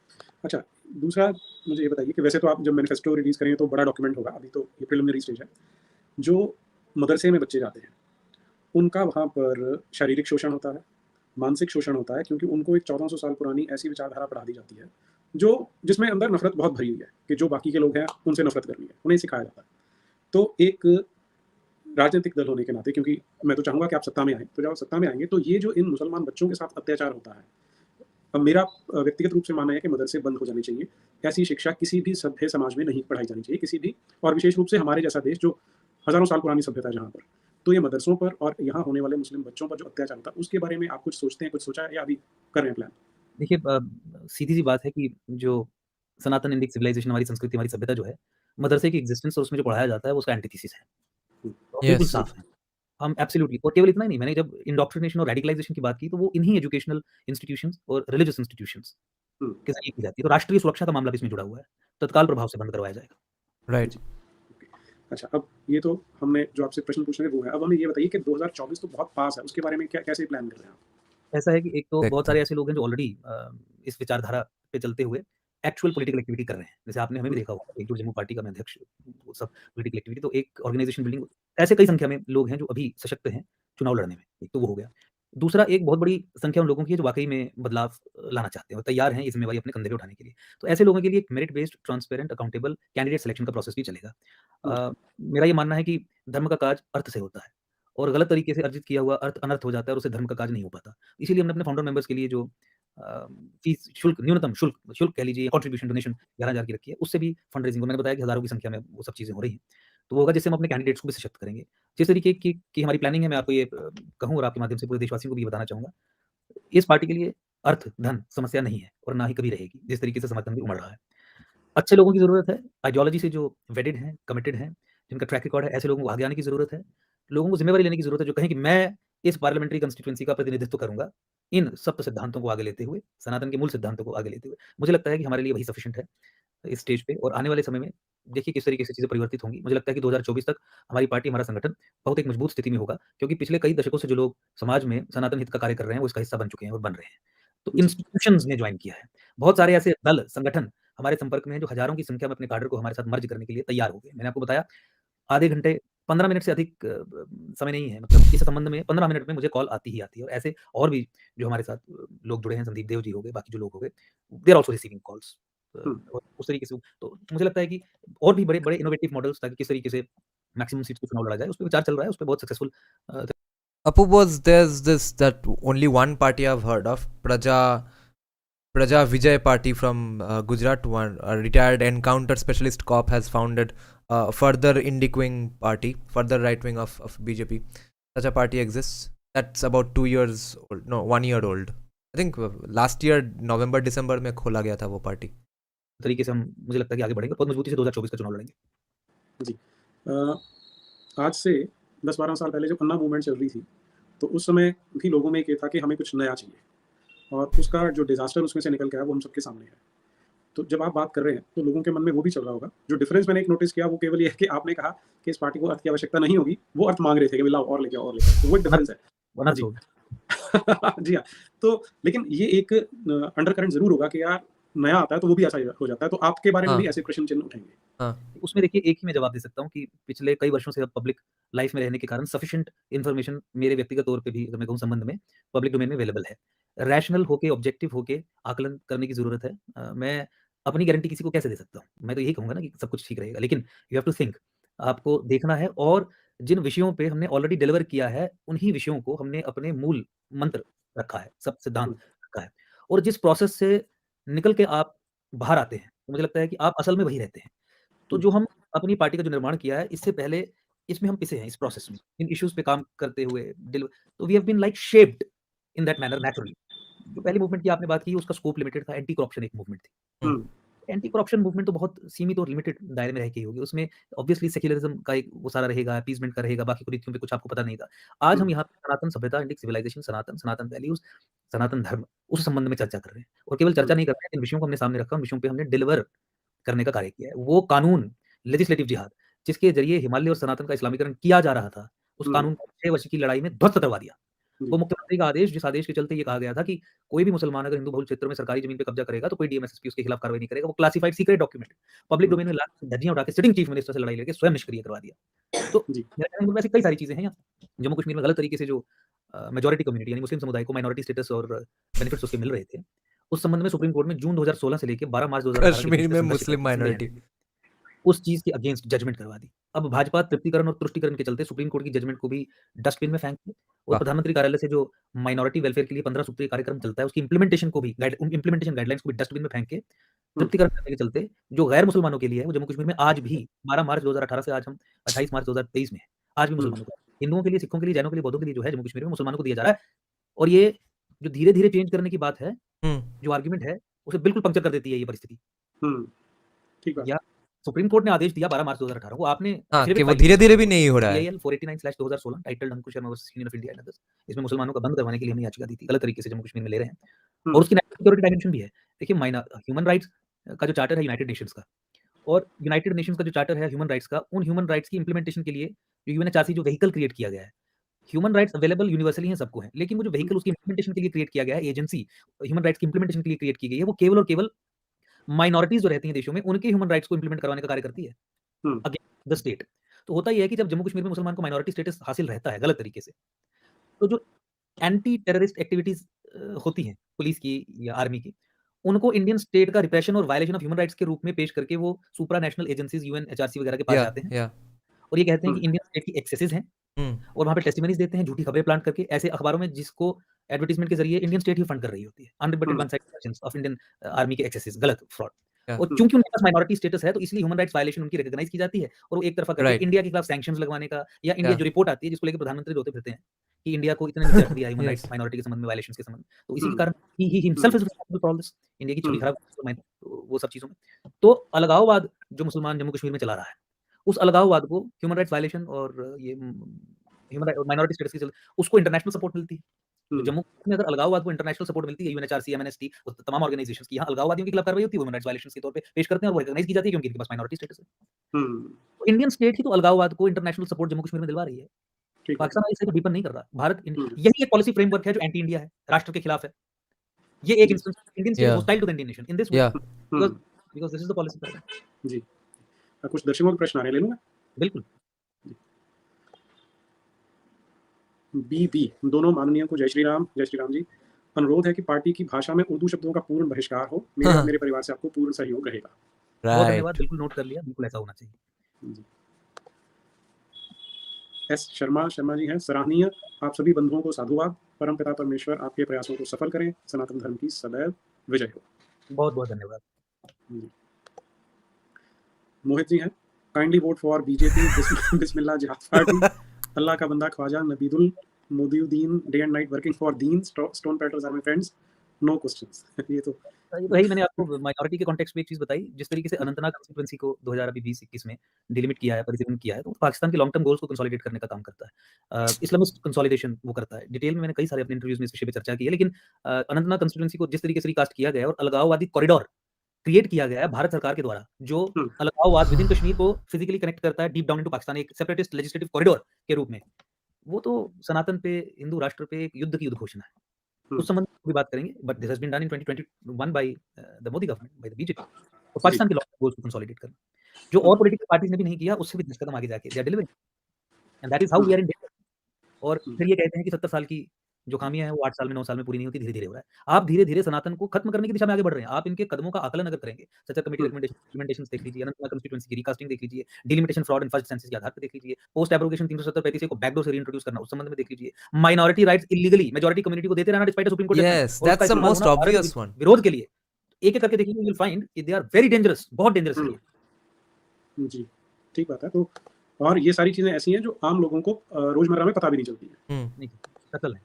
अच्छा, दूसरा मुझे ये बताइए कि वैसे तो आप जब मैनिफेस्टो रिलीज़ करेंगे तो बड़ा डॉक्यूमेंट होगा, अभी तो ये प्रिलिमिनरी स्टेज है। जो मदरसे में बच्चे जाते हैं, उनका वहाँ पर शारीरिक शोषण होता है, मानसिक शोषण होता है, क्योंकि उनको एक 1400 साल पुरानी ऐसी विचारधारा पढ़ा दी जाती है, जो जिसमें अंदर नफ़रत बहुत भरी हुई है कि जो बाकी के लोग हैं, उनसे नफ़रत करनी है, उन्हें सिखाया जाता है। तो एक राजनीतिक दल होने के नाते, क्योंकि मैं तो चाहूँगा कि आप सत्ता में आएँ, तो जब आप सत्ता में आएँगे, तो ये जो इन मुसलमान बच्चों के साथ अत्याचार होता है, अब मेरा व्यक्तिगत रूप से मानना है कि मदरसे बंद हो जाने चाहिए। ऐसी शिक्षा किसी भी सभ्य समाज में नहीं पढ़ाई जानी चाहिए, किसी भी, और विशेष रूप से हमारे जैसा देश जो हज़ारों साल पुरानी सभ्यता है जहाँ पर। तो ये मदरसों पर और यहाँ होने वाले मुस्लिम बच्चों पर जो अत्याचार होता है, उसके बारे में आप कुछ सोचते हैं, कुछ सोचा है या अभी कर रहे हैं प्लान? देखिए, सीधी-सी बात है कि जो सनातन इंडिक सिविलाइज़ेशन, हमारी संस्कृति, हमारी सभ्यता जो है, मदरसे की एक्जिस्टेंस और उसमें जो पढ़ाया जाता है, वो उसका एंटीथेसिस है। हुँ, तो बिल्कुल यस साफ है। हम एब्सोल्यूटली, और केवल इतना ही नहीं, मैंने जब इंडोक्ट्रिनेशन और रेडिकलाइज़ेशन की बात की, तो वो इन्हीं एजुकेशनल इंस्टीट्यूशंस और रिलिजियस इंस्टीट्यूशंस हुँ, के ज़रिए की जाती है। तो राष्ट्रीय सुरक्षा का मामला भी इसमें जुड़ा हुआ है। तत्काल प्रभाव से बंद करवाया जाएगा। राइट जी, ओके। अच्छा, अब ये तो हमने जो आपसे प्रश्न पूछने थे वो है। अब हमें ये बताइए कि 2024 तो बहुत पास है, उसके बारे में क्या कैसे प्लान कर रहे हैं आप? ऐसा है कि एक तो बहुत देखते सारे हैं ऐसे लोग हैं जो ऑलरेडी इस विचारधारा पे चलते हुए एक्चुअल पॉलिटिकल एक्टिविटी कर रहे हैं। जैसे आपने हमें भी हुँ, देखा होगा, एकजुट जम्मू पार्टी का मैं अध्यक्ष, वो सब पॉलिटिकल एक्टिविटी, तो एक ऑर्गेनाइजेशन बिल्डिंग, ऐसे कई संख्या में लोग हैं जो अभी सशक्त हैं चुनाव लड़ने में। एक तो वो हो गया। दूसरा, एक बहुत बड़ी संख्या उन लोगों की है जो वाक़ई में बदलाव लाना चाहते हैं और तैयार हैं ये ज़िम्मेवारी अपने कंधे पे उठाने के लिए। तो ऐसे लोगों के लिए एक merit based, transparent, accountable candidate selection का प्रोसेस भी चलेगा। हुँ, मेरा ये मानना है कि धर्म का काज अर्थ से होता है और गलत तरीके से अर्जित किया हुआ अर्थ अनर्थ हो जाता है और उससे धर्म का काज नहीं हो पाता। इसीलिए हमने अपने फाउंडर मेंबर्स के लिए जो फीस शुल्क, न्यूनतम शुल्क शुल्क कह लीजिए, कंट्रीब्यूशन डोनेशन 11,000 की रखी है, उससे भी फंड रेज़िंग को मैंने बताया कि हज़ारों की संख्या में वो सब चीज़ें हो रही हैं। तो वो होगा जिससे हम अपने कैंडिडेट्स को भी सशक्त करेंगे। जिस तरीके की हमारी प्लानिंग है, मैं आपको ये कहूँ और आपके माध्यम से पूरे देशवासियों को भी ये बताना चाहूँगा। इस पार्टी के लिए अर्थ, धन समस्या नहीं है और ना ही कभी रहेगी, जिस तरीके से समर्थन भी उमड़ रहा है। अच्छे लोगों की ज़रूरत है, आइडियोलॉजी से जो वेडेड हैं, कमिटेड हैं, जिनका ट्रैक रिकॉर्ड है, ऐसे लोगों को आगे आने की ज़रूरत है। लोगों को ज़िम्मेवारी लेने की ज़रूरत है, जो कहें कि मैं इस पार्लियामेंट्री कंस्टिट्यूएंसी का प्रतिनिधित्व करूँगा, इन सप्त सिद्धांतों को आगे लेते हुए, सनातन के मूल सिद्धांतों को आगे लेते हुए। मुझे लगता है कि हमारे लिए वही सफिशिएंट है इस स्टेज पे, और आने वाले समय में देखिए किस तरीके से चीज़ें परिवर्तित होंगी। मुझे लगता है कि 2024 तक हमारी पार्टी, हमारा संगठन बहुत एक मजबूत स्थिति में होगा, क्योंकि पिछले कई दशकों से जो लोग समाज में सनातन हित का कार्य कर रहे हैं, वो इसका हिस्सा बन चुके हैं और बन रहे हैं। तो जी। इंस्टीट्यूशंस ने ज्वाइन किया है। बहुत सारे ऐसे दल, संगठन हमारे संपर्क में हैं जो हज़ारों की संख्या में अपने काडर को हमारे साथ मर्ज करने के लिए तैयार हो गए। मैंने आपको बताया आधे घंटे 15 मिनट से अधिक समय नहीं है, मतलब इस संबंध में 15 मिनट में मुझे कॉल आती ही आती है और ऐसे और भी जो हमारे साथ लोग जुड़े हैं, संदीप देव जी हो गए, बाकी जो लोग हो गए, they are also receiving calls hmm. और उस तरीके से तो मुझे लगता है कि और भी बड़े-बड़े इनोवेटिव मॉडल्स ताकि किस तरीके से मैक्सिमम सीट्स पे चुनाव लड़ा जाए, उस पे विचार चल रहा है, उस पे बहुत सक्सेसफul Apu, was there's this that only one party I've heard of, Praja Vijay Party from Gujarat, one a retired encounter specialist cop has founded further Indic wing party, further right wing of BJP. Such a party exists. That's about 2 years old, no 1 year old. I think last year November December में खोला गया था वो party. तरीके से हम मुझे लगता है कि आगे बढ़ेंगे, बहुत मजबूती से 2024 का चुनाव लड़ेंगे। जी। आज से 10-12 साल पहले जब अन्ना मूवमेंट चल रही थी, तो उस समय भी लोगों में एक ये था कि हमें कुछ नया चाहिए और उसका जो डिज़ास्टर उसमें से निकल के आया वो हम सबके सामने है। तो जब आप बात कर रहे हैं, तो लोगों के मन में वो भी चल रहा होगा। जो डिफ़रेंस मैंने एक नोटिस किया वो केवल ये है कि आपने कहा कि इस पार्टी को अर्थ की आवश्यकता नहीं होगी, वो अर्थ माँग रहे थे कि लाओ और लेके आओ और लेके आओ। तो वो एक डिफ़रेंस है। वरना जी। तो जी हाँ, तो लेकिन ये एक अंडरकरेंट ज़रूर होगा कि यार नया आता है तो वो भी ऐसा ही हो जाता है। तो आपके बारे में हाँ। भी ऐसे प्रश्न चिन्ह उठेंगे? हाँ. उसमें देखिए एक ही मैं जवाब दे सकता हूँ कि पिछले कई वर्षों से अब पब्लिक लाइफ में रहने के कारण सफिशिएंट इन्फॉर्मेशन मेरे व्यक्तिगत तौर पे भी अगर मैं कहूँ संबंध में पब्लिक डोमेन में अवेलेबल है। रैशनल होके ऑब्जेक्टिव होके आकलन करने की ज़रूरत है। मैं अपनी गारंटी किसी को कैसे दे सकता हूँ? मैं तो यही कहूँगा ना कि सब कुछ ठीक रहेगा, लेकिन यू हैव टू थिंक आपको देखना है और जिन विषयों पे हमने ऑलरेडी डिलीवर किया है, उन्हीं विषयों को हमने अपने मूल मंत्र रखा है, सब सिद्धांत हुँ। रखा है और जिस प्रोसेस से निकल के आप बाहर आते हैं, तो मुझे लगता है कि आप असल में वही रहते हैं। तो हुँ। जो हम अपनी पार्टी का जो निर्माण किया है, इससे पहले इसमें हम पिसे हैं इस प्रोसेस में, इन इश्यूज़ पे काम करते हुए तो we have been like shaped in that manner naturally. जो पहली मूवमेंट की आपने बात की उसका स्कोप लिमिटेड था, एंटी करप्शन एक मूवमेंट थी। हुँ। एंटी करप्शन मूवमेंट तो बहुत सीमित और लिमिटेड दायरे में रह के ही होगी। उसमें ऑब्वियसली सेक्युलरिज़्म का एक वो सारा रहेगा, अपीसमेंट का रहेगा, बाकी कुरीतियों पे कुछ आपको पता नहीं था। आज हम हुँ। यहाँ पे सनातन सभ्यता, इंडिक सिविलाइजेशन, सनातन वैल्यूज़, सनातन धर्म, उस संबंध में चर्चा कर रहे हैं और केवल चर्चा नहीं कर रहे हैं, इन विषयों को हमने सामने रखा, उन विषयों पे हमने डिलीवर करने का कार्य किया है। वो कानून लेजिस्लेटिव जिहाद जिसके ज़रिए हिमालय और सनातन का इस्लामीकरण किया जा रहा था, उस हुँ। कानून को 6 वर्ष की लड़ाई में ध्वस्त करवा दिया। जी। वो मुख्यमंत्री का आदेश जिस आदेश के चलते ये कहा गया था कि कोई भी मुसलमान अगर हिंदू बहुल क्षेत्र में सरकारी ज़मीन पे कब्ज़ा करेगा तो कोई डीएमएसएसपी उसके खिलाफ कार्रवाई नहीं करेगा। वो क्लासिफाइड सीक्रेट डॉक्यूमेंट पब्लिक हुँ। डोमेन में ला धज्जियाँ उठा के सिटिंग चीफ मिनिस्टर से लड़ाई लड़के स्वयं निष्क्रिय करवा दिया। तो जी। मेरा कहने का मतलब ऐसी कई सारी चीज़ें हैं यहाँ। जम्मू कश्मीर में गलत तरीके से जो मेजॉरिटी कम्युनिटी यानी मुस्लिम समुदाय को माइनॉरिटी स्टेटस और बेनिफिट्स उसके मिल रहे थे। उस संबंध में सुप्रीम कोर्ट में जून 2016 से लेके 12 मार्च 2018 के कश्मीर बीच में संघर्ष मुस्लिम माइनॉरिटी. उस चीज़ के अगेंस्ट जजमेंट करवा दी। अब भाजपा तृप्तिकरण और तुष्टिकरण के चलते सुप्रीम कोर्ट की जजमेंट को भी डस्टबिन में फेंक दी और वाह. प्रधानमंत्री कार्यालय से जो माइनॉरिटी वेलफेयर के लिए 15 सूत्रीय कार्यक्रम चलता है, उसकी इम्प्लीमेंटेशन को भी इम्प्लीमेंटेशन गाइडलाइंस को भी डस्टबिन में फेंक के हुँ। तृप्तिकरण करने के चलते जो गैर मुसलमानों के लिए है, वो जम्मू कश्मीर में आज भी 12 मार्च 2018 से आज हम 28 मार्च 2023 में हैं, आज भी हुँ। मुसलमानों को, हिंदुओं के लिए, सिखों के लिए, जैनों के लिए, बौद्धों के लिए जो है जम्मू कश्मीर में मुसलमानों को दिया जा रहा है और ये जो धीरे-धीरे चेंज करने की बात है, Hmm. जो आर्गुमेंट है, उसे बिल्कुल पंक्चर कर देती है ये परिस्थिति। हुँ। ठीक बात। या सुप्रीम कोर्ट ने आदेश दिया 12 मार्च 2018 को आपने हाँ, affidavit कि वो फाइल धीरे-धीरे भी नहीं हो रहा है. PIL 489/2016 titled Ankush Sharma versus union of India and others. इसमें मुसलमानों का बंद करवाने के लिए हमने याचिका दी थी। गलत तरीके से जम्मू कश्मीर में ले रहे हैं और हुँ। उसकी नेशनल सिक्योरिटी डायमेंशन भी है। देखिए ह्यूमन राइट्स का जो चार्टर है यूनाइटेड नेशंस का और यूनाइटेड नेशंस का जो चार्टर है ह्यूमन राइट्स का, उन ह्यूमन राइट्स की इम्प्लीमेंटेशन के लिए जो यूएनएचआरसी जो व्हीकल क्रिएट किया गया है, ह्यूमन राइट्स अवेलेबल यूनिवर्सली हैं, सबको हैं। लेकिन वो जो व्हीकल उसकी इम्प्लीमेंटेशन के लिए क्रिएट किया गया है, एजेंसी ह्यूमन राइट्स की इम्प्लीमेंटेशन के लिए क्रिएट की गई है, वो केवल और केवल माइनॉरिटीज़ जो रहती हैं देशों में, उनके ह्यूमन राइट्स को इम्प्लीमेंट करवाने का कार्य करती है हुँ। Against the state. तो होता ये है कि जब जम्मू कश्मीर में मुसलमान को माइनॉरिटी स्टेटस हासिल रहता है गलत तरीके से, तो जो एंटी टेररिस्ट एक्टिविटीज़ होती हैं पुलिस की या आर्मी की, उनको इंडियन स्टेट का रिप्रेशन और वायलेशन ऑफ ह्यूमन राइट्स के रूप में पेश करके वो सुप्रा नेशनल एजेंसीज़ यूएनएचआरसी वगैरह के पास Yeah, जाते हैं yeah. और ये कहते हैं हुँ। कि इंडियन स्टेट की एक्सेसेस हैं Hmm. और वहाँ पे टेस्टिमनीज़ देते हैं, झूठी खबरें प्लांट करके ऐसे अखबारों में जिसको एडवर्टाइज़मेंट के ज़रिए इंडियन स्टेट ही फंड कर रही होती है। Unreported hmm. One sided actions of Indian army के एक्सेसेस गलत फ्रॉड Yeah. और चूँकि उनके पास माइनॉरिटी स्टेटस है तो इसलिए ह्यूमन राइट्स वायलेशन उनकी रिकॉग्नाइज़ की जाती है और वो एक तरफा करके Right. इंडिया के खिलाफ सैंक्शंस लगवाने का या इंडिया Yeah. जो रिपोर्ट आती है जिसको लेके प्रधानमंत्री रोते फिरते हैं कि इंडिया को इतने नीचे रख दिया ह्यूमन Yes. राइट्स माइनॉरिटी के संबंध में वायलेशंस के संबंध में। तो इसी के हुँ। कारण he himself is responsible for all this India की छवि हुँ। खराब वो सब चीज़ों में। तो अलगाववाद जो मुसलमान जम्मू कश्मीर में चला रहा है, उस अलगाववाद को ह्यूमन राइट्स वायलेशन और ये ह्यूमन राइट और माइनॉरिटी स्टेटस के चलते उसको इंटरनेशनल सपोर्ट मिलती है। तो हुँ। जम्मू कश्मीर में अगर अलगाववाद को इंटरनेशनल सपोर्ट मिलती है यूएनएचआरसी, एमएनएसटी और तमाम ऑर्गनाइजेशंस की यहाँ अलगाववादियों के खिलाफ कार्रवाई होती है, ह्यूमन राइट्स वायलेशंस के तौर पे पेश करते हैं और वो रिकॉग्नाइज़ की जाती है क्योंकि इनके पास माइनॉरिटी स्टेटस है। हुँ। तो इंडियन स्टेट ही तो अलगाववाद को इंटरनेशनल सपोर्ट जम्मू कश्मीर में दिलवा रही है। ठीक है। पाकिस्तान इसे तो डीपन नहीं कर रहा। हुँ। यही एक पॉलिसी फ्रेमवर्क है जो एंटी इंडिया है, राष्ट्र के खिलाफ है। ये एक instance Indian state Yeah. Hostile to the Indian nation in this way Yeah. Because this is the policy. जी। कुछ दर्शकों के प्रश्न आ रहे हैं, ले लूँ मैं? बिल्कुल। बी दोनों माननीयों को जय श्री राम जी। अनुरोध है कि पार्टी की भाषा में उर्दू शब्दों का पूर्ण बहिष्कार हो। मेरे और मेरे परिवार से आपको पूर्ण सहयोग रहेगा। बहुत Right. धन्यवाद, बिल्कुल नोट कर लिया, बिल्कुल ऐसा होना चाहिए। जी। एस शर्मा जी हैं, सराहनीय। आप सभी बंधुओं को साधुवाद। परमपिता परमेश्वर आपके प्रयासों को सफल करें। सनातन धर्म की सदैव विजय हो। बहुत-बहुत धन्यवाद। जी। मोहित जी हैं, काइंडली वोट फॉर बीजेपी बिस्मिल्लाह जिहाद पार्टी। अल्लाह का बंदा Khwaja Nabidul Modiuddin day and night working for दीन stone pelters are my friends, no questions. ये तो वही मैंने आपको माइनॉरिटी के कॉन्टेक्स्ट में एक चीज़ बताई, जिस तरीके से अनंतनाग कंस्टिट्यूएंसी को 2020-21 में डिलिमिट किया है, परिसीमन किया है, तो पाकिस्तान के लॉन्ग टर्म गोल्स को कंसोलिडेट करने का काम करता है। इस्लामिस्ट कंसोलिडेशन वो करता है। डिटेल में मैंने कई सारे अपने इंटरव्यूज़ में इस विषय पे चर्चा की है, लेकिन अनंतनाग कंस्टिट्यूएंसी को जिस तरीके से रिकास्ट किया गया है और अलगाववादी कॉरिडोर क्रिएट किया गया है भारत सरकार के द्वारा, जो अलगाववाद विद इन कश्मीर को फिजिकली कनेक्ट करता है डीप डाउन इनटू पाकिस्तान, एक सेपरेटिस्ट लेजिस्लेटिव कॉरिडोर के रूप में, वो तो सनातन पे, हिंदू राष्ट्र पे एक युद्ध की उद्घोषणा है। उस संबंध में भी बात करेंगे, but this has been done in 2021 by the Modi government, by the BJP. और पाकिस्तान के लॉन्ग गोल्स को कंसोलिडेट करना, जो और पॉलिटिकल पार्टीज ने भी नहीं किया, उससे भी 10 कदम आगे जाके they are delivering, and that is how we are in danger. और फिर ये कहते हैं कि 70 साल की जो खामियां हैं वो 8 साल में 9 साल में पूरी नहीं होती, धीरे-धीरे हो रहा है। आप धीरे-धीरे सनातन को खत्म करने की दिशा में आगे बढ़ रहे हैं। आप इनके कदमों का आकलन अगर करेंगे, सचर कमेटी रिकमेंडेशंस देख लीजिए, अनंतनाग कंस्टिट्यूएंसी की रिकास्टिंग देख लीजिए, delimitation fraud and first census के आधार पर देख लीजिए, पोस्ट एब्रोगेशन 370-35 को बैकडोर से रीइंट्रोड्यूस करना, उस संबंध में देख लीजिए, minority rights illegally majority community को देते रहना despite supreme court Yes, that's the most obvious one. विरोध के लिए एक-एक करके देखिए, यू विल फाइंड कि दे आर वेरी डेंजरस, बहुत डेंजरस है ये। जी, ठीक बात है। तो और ये सारी चीजें ऐसी हैं जो आम लोगों को रोजमर्रा में पता भी नहीं चलती है। नहीं, कत्ल है।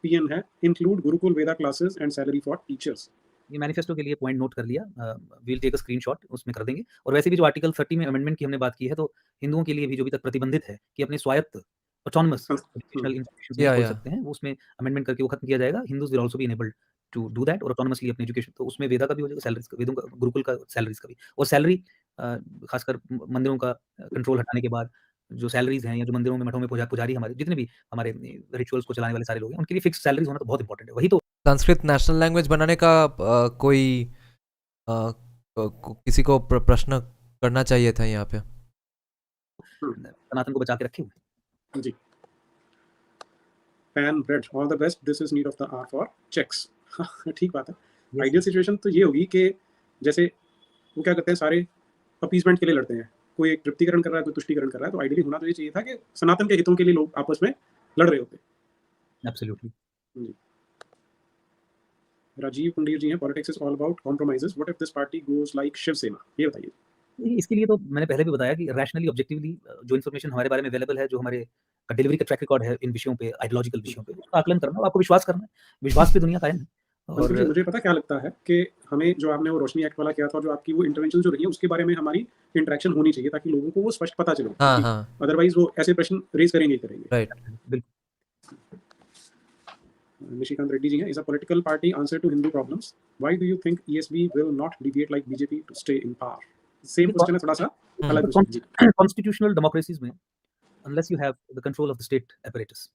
पीएन है, include gurukul Veda classes and salary for teachers. ये मैनिफेस्टो के लिए पॉइंट नोट कर लिया, we will take a screenshot, उसमें कर देंगे। और वैसे भी जो आर्टिकल 30 में अमेंडमेंट की हमने बात की है, तो हिंदुओं के लिए भी जो अभी तक प्रतिबंधित है कि अपने स्वायत्त ऑटोनोमस एजुकेशनल इंस्टीट्यूशंस खोल सकते हैं, वो उसमें अमेंडमेंट करके वो खत्म किया जाएगा। Hindus will also be enabled to do that और ऑटोनोमसली अपनी एजुकेशन, तो उसमें वेदा का भी हो जाएगा, सैलरीज का, वेदों का, गुरुकुल का, सैलरीज का भी। और सैलरी खासकर मंदिरों का कंट्रोल हटाने के बाद जो सैलरीज हैं, या जो मंदिरों में, मठों में पुजारी हमारे जितने भी हमारे रिचुअल्स को चलाने वाले सारे लोग हैं, उनके लिए फिक्स सैलरीज होना तो बहुत इंपॉर्टेंट है। वही तो संस्कृत नेशनल लैंग्वेज बनाने का कोई किसी को प्रश्न करना चाहिए था यहाँ पे। सनातन को बचा के रखे हुए। जी। Pan bread, all the best, this is need of the hour for checks. ठीक बात है। आइडियल सिचुएशन तो ये होगी कि जैसे वो क्या करते हैं, सारे अपीसमेंट के लिए लड़ते हैं, कोई एक तृप्तिकरण कर रहा है, कोई तुष्टिकरण कर रहा है, तो आइडियली होना तो ये चाहिए था कि सनातन के हितों के लिए लोग आपस में लड़ रहे होते। एब्सोल्युटली। जी। राजीव कुंडीर जी हैं, politics is all about compromises, what if this party goes like Shiv Sena, ये बताइए। इसके लिए तो मैंने पहले भी बताया कि रैशनली, ऑब्जेक्टिवली जो इन्फॉर्मेशन हमारे बारे में अवेलेबल है, जो हमारे डिलीवरी का ट्रैक रिकॉर्ड है इन विषयों पे, आइडियोलॉजिकल विषयों पे, उसका आकलन करना, आपको विश्वास करना है, विश्वास पे दुनिया कायम है। और मुझे पता क्या लगता है कि हमें जो आपने वो रोशनी एक्ट वाला किया था और जो आपकी वो इंटरवेंशन जो रही है, उसके बारे में हमारी इंटरेक्शन होनी चाहिए, ताकि लोगों को वो स्पष्ट पता चले। हाँ, हाँ। अदरवाइज वो ऐसे प्रश्न रेज करेंगे ही करेंगे। राइट, बिल्कुल। निशिकांत रेड्डी जी हैं, is a political party answer to Hindu problems, why do you think ESB will not deviate like BJP to stay in power? Same question है, थोड़ा सा अलग क्वेश्चन। कॉन्स्टिट्यूशनल डेमोक्रेसीज में unless you have the control of the state apparatus,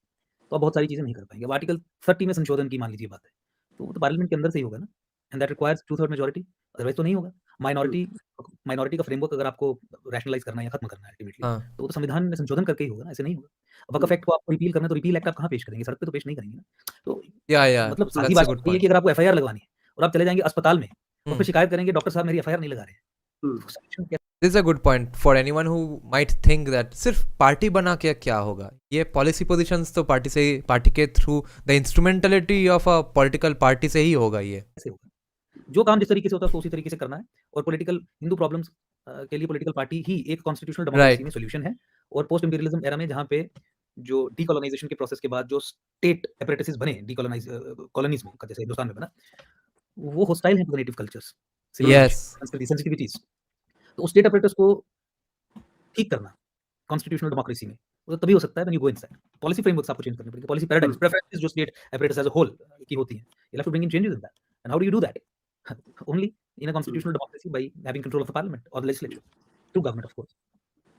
तो आप बहुत सारी चीजें नहीं कर पाएंगे। अब आर्टिकल 30 में संशोधन की मान लीजिए बात है, तो वो तो पार्लियामेंट के अंदर से ही होगा ना, and that requires 2/3 majority, otherwise तो नहीं होगा। माइनॉरिटी का फ्रेमवर्क अगर आपको रैशनलाइज करना है या खत्म करना है अल्टीमेटली, हाँ। तो वो तो संविधान में संशोधन करके ही होगा ना, ऐसे नहीं होगा। वक्फ एक्ट को आपको रिपील करना है, तो रिपील एक्ट आप कहाँ पेश करेंगे? सड़क पे तो पेश नहीं करेंगे ना। तो या मतलब सीधी that's a बात good ये है point. कि अगर आपको एफआईआर लगवानी है और आप चले जाएंगे अस्पताल में और फिर शिकायत करेंगे, डॉक्टर साहब मेरी एफआईआर नहीं लगा रहे हैं, तो solution क्या? This is a good point for anyone who might think that सिर्फ पार्टी बना के क्या होगा। ये पॉलिसी पोजीशंस तो पार्टी से ही, पार्टी के through the instrumentality of a political party से ही होगा। ये ऐसे होगा। जो काम जिस तरीके से होता है उसको उसी तरीके से करना है, और पॉलिटिकल हिंदू प्रॉब्लम्स के लिए पॉलिटिकल पार्टी ही एक कॉन्स्टिट्यूशनल डेमोक्रेसी में सॉल्यूशन है। और पोस्ट इंपीरियलिज्म एरा में जहाँ पे जो डीकोलोनाइजेशन के प्रोसेस के बाद जो स्टेट एपरेटसेस बने कॉलोनीज में, जैसे हिंदुस्तान में बना, वो होस्टाइल है to native cultures, Yes. Sensitivities. तो उस स्टेट एपरेटस को ठीक करना कॉन्स्टिट्यूशनल डेमोक्रेसी में वो तभी हो सकता है when you go inside. Policy frameworks आपको चेंज करने पड़ेंगे, पॉलिसी पैराडाइम्स, प्रेफरेंसेस जो state apparatus as a whole की होती हैं, you have to bring in changes in that. And how do you do that? Only in a constitutional democracy by having control of the parliament और the legislature through government of course.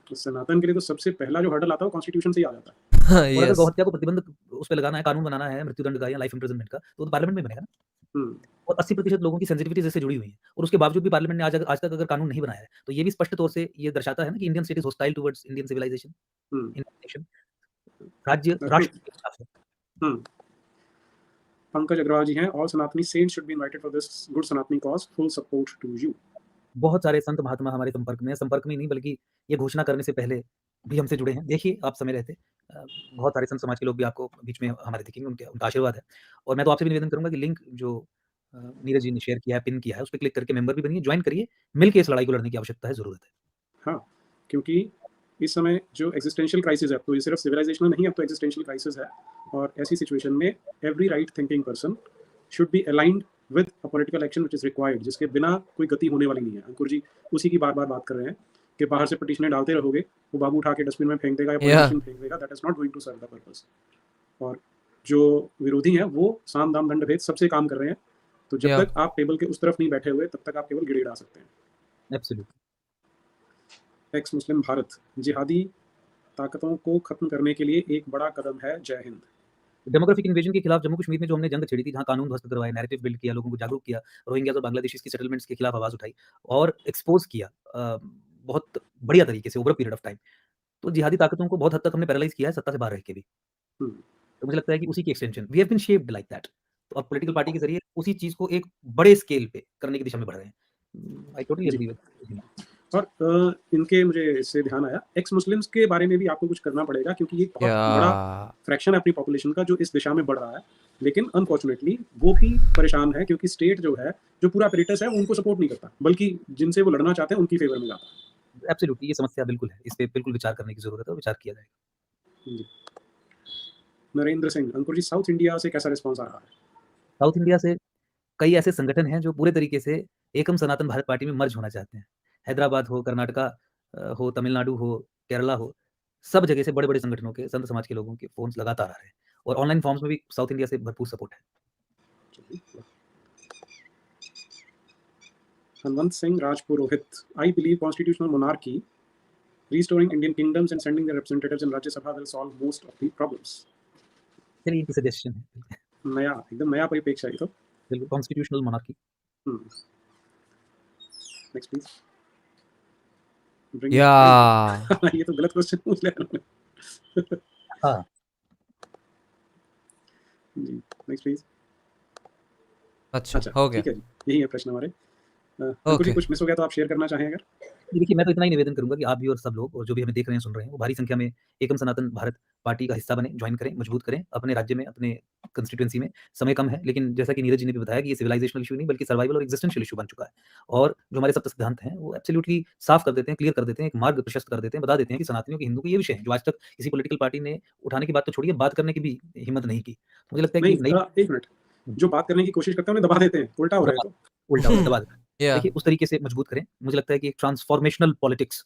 तो सनातन के लिए तो सबसे पहला जो hurdle आता है वो कॉन्स्टिट्यूशन से ही आ जाता है। और अगर Yes. गौहत्या को प्रतिबंध उस पे लगाना है, कानून बनाना है मृत्युदंड का या लाइफ इम्प्रिजनमेंट का, तो पार्लियामेंट में बनेगा ना। हम्म, और 80% लोगों की सेंसिटिविटीज़ इससे जुड़ी हुई हैं और उसके बावजूद भी पार्लियामेंट ने आज तक अगर कानून नहीं बनाया है, तो ये भी स्पष्ट तौर से ये दर्शाता है ना कि Indian state is hostile towards Indian civilisation, hmm, Indian nation. राज्य बिल्कुल। राष्ट्र के खिलाफ है। हम्म। पंकज अग्रवाल जी हैं, all Sanatani saints should be invited for this good Sanatani cause, full support to you. बहुत सारे संत महात्मा हमारे संपर्क में ही नहीं बल्कि ये घोषणा करने से पहले भी हमसे जुड़े हैं। देखिए, आप समय रहते बहुत सारे संत समाज के लोग भी आपको बीच में हमारे दिखेंगे, उनका आशीर्वाद है। और मैं तो आपसे भी निवेदन करूँगा कि लिंक जो नीरज जी ने शेयर किया है, पिन किया है, उस पे क्लिक करके मेंबर भी बनिए, जॉइन करिए, मिलके इस लड़ाई को लड़ने की आवश्यकता है, ज़रूरत है। हाँ, क्योंकि इस समय जो एग्जिस्टेंशियल क्राइसिस है, तो ये सिर्फ सिविलाइजेशनल नहीं है, अब तो एग्जिस्टेंशियल क्राइसिस है। और ऐसी सिचुएशन में every right thinking person should be aligned with a political action which is required, जिसके बिना कोई गति होने वाली नहीं है। अंकुर जी उसी की बार-बार बात कर रहे हैं कि बाहर से पिटीशनें डालते रहोगे, वो बाबू उठा के डस्टबिन में फेंक देगा या पॉलिटिशियन फेंक देगा, that is not going to serve the purpose. और जो विरोधी हैं वो साम दाम दंड भेद सबसे काम कर रहे हैं, तो जब तक आप टेबल के उस तरफ नहीं बैठे हुए, तब तक आप केवल गिड़गिड़ा सकते हैं। एब्सोल्युटली। एक्स मुस्लिम भारत, जिहादी ताकतों को खत्म करने के लिए एक बड़ा कदम है, जय हिंद। डेमोग्राफिक इन्वेजन के खिलाफ जम्मू कश्मीर में जो हमने जंग छेड़ी थी, जहाँ कानून ध्वस्त करवाए, नैरेटिव बिल्ड किया, लोगों को जागरूक किया, रोहिंग्यास और बांग्लादेशीज़ की सेटलमेंट्स के खिलाफ आवाज़ उठाई और एक्सपोज़ किया बहुत बढ़िया तरीके से over a period of time. तो जिहादी ताकतों को बहुत हद तक हमने पैरालाइज़ किया है सत्ता से बाहर रह के भी। हम्म, तो मुझे लगता है कि उसी की extension we have been shaped like that. तो अब पॉलिटिकल पार्टी के ज़रिए उसी चीज़ को एक बड़े स्केल पे करने की दिशा में बढ़ रहे हैं। I totally ji. Agree with. और इनके मुझे इससे ध्यान आया, एक्स मुस्लिम्स के बारे में भी आपको कुछ करना पड़ेगा, क्योंकि ये बहुत बड़ा Yeah. फ्रैक्शन है अपनी पॉपुलेशन का जो इस दिशा में बढ़ रहा है। लेकिन अनफॉर्चुनेटली वो भी परेशान है, क्योंकि स्टेट जो है, जो पूरा अपरेटस है, वो उनको सपोर्ट नहीं करता, बल्कि जिनसे वो लड़ना चाहते हैं उनकी फेवर में जाता है। एब्सोल्युटली, ये समस्या बिल्कुल है। इस पे बिल्कुल विचार करने की ज़रूरत है और विचार किया जाएगा। जी। नरेंद्र सिंह, अंकुर जी साउथ इंडिया से कैसा रिस्पॉन्स आ रहा है? साउथ इंडिया से कई ऐसे संगठन हैं जो पूरे तरीके से एकम सनातन भारत पार्टी में मर्ज होना चाहते हैं। हैदराबाद हो, कर्नाटका हो, तमिलनाडु हो, केरला हो, सब जगह से बड़े-बड़े संगठनों के, संत समाज के लोगों के फ़ोन्स लगातार आ रहे हैं और ऑनलाइन फॉर्म्स में भी साउथ इंडिया से भरपूर सपोर्ट है। Hanwant Singh Rajpurohit, I believe constitutional monarchy, restoring Indian kingdoms and sending their representatives in Rajya Sabha will solve most of the problems. चलिए, इनकी सजेशन है। नया, एकदम नया परिप्रेक्ष्य है ये तो। बिल्कुल, constitutional monarchy. Next please. Yeah. ये तो गलत क्वेश्चन पूछ लिया उन्होंने। हाँ। जी, नेक्स्ट प्लीज। अच्छा, अच्छा, हो गया। ठीक है जी, यही है प्रश्न हमारे। अंकुर जी Okay. कुछ मिस हो गया तो आप शेयर करना चाहें अगर? देखिए, मैं तो इतना ही निवेदन करूँगा कि आप भी और सब लोग और जो भी हमें देख रहे हैं, सुन रहे हैं, वो भारी संख्या में एकम सनातन भारत पार्टी का हिस्सा बनें, जॉइन करें, मजबूत करें अपने राज्य में, अपने कंस्टिट्यूएंसी में। समय कम है, लेकिन जैसा कि नीरज जी ने भी बताया कि ये सिविलाइजेशनल इश्यू नहीं बल्कि सर्वाइवल और एक्जिस्टेंशियल इश्यू बन चुका है। और जो हमारे सप्त सिद्धांत हैं, वो एब्सोल्यूटली साफ कर देते हैं, क्लियर कर देते हैं, एक मार्ग प्रशस्त कर देते हैं, बता देते हैं कि सनातनियों के, हिंदू के ये विषय हैं, जो आज तक किसी पॉलिटिकल पार्टी ने उठाने की बात तो छोड़िए, बात करने की भी हिम्मत नहीं की। मुझे लगता है कि नहीं, नई एक मिनट, जो बात करने की कोशिश करते हैं उन्हें दबा देते हैं, उल्टा हो रहा है तो। उल्टा हो दबा देते हैं। Yeah. देखिए, उस तरीके से मजबूत करें। मुझे लगता है कि एक ट्रांसफॉर्मेशनल पॉलिटिक्स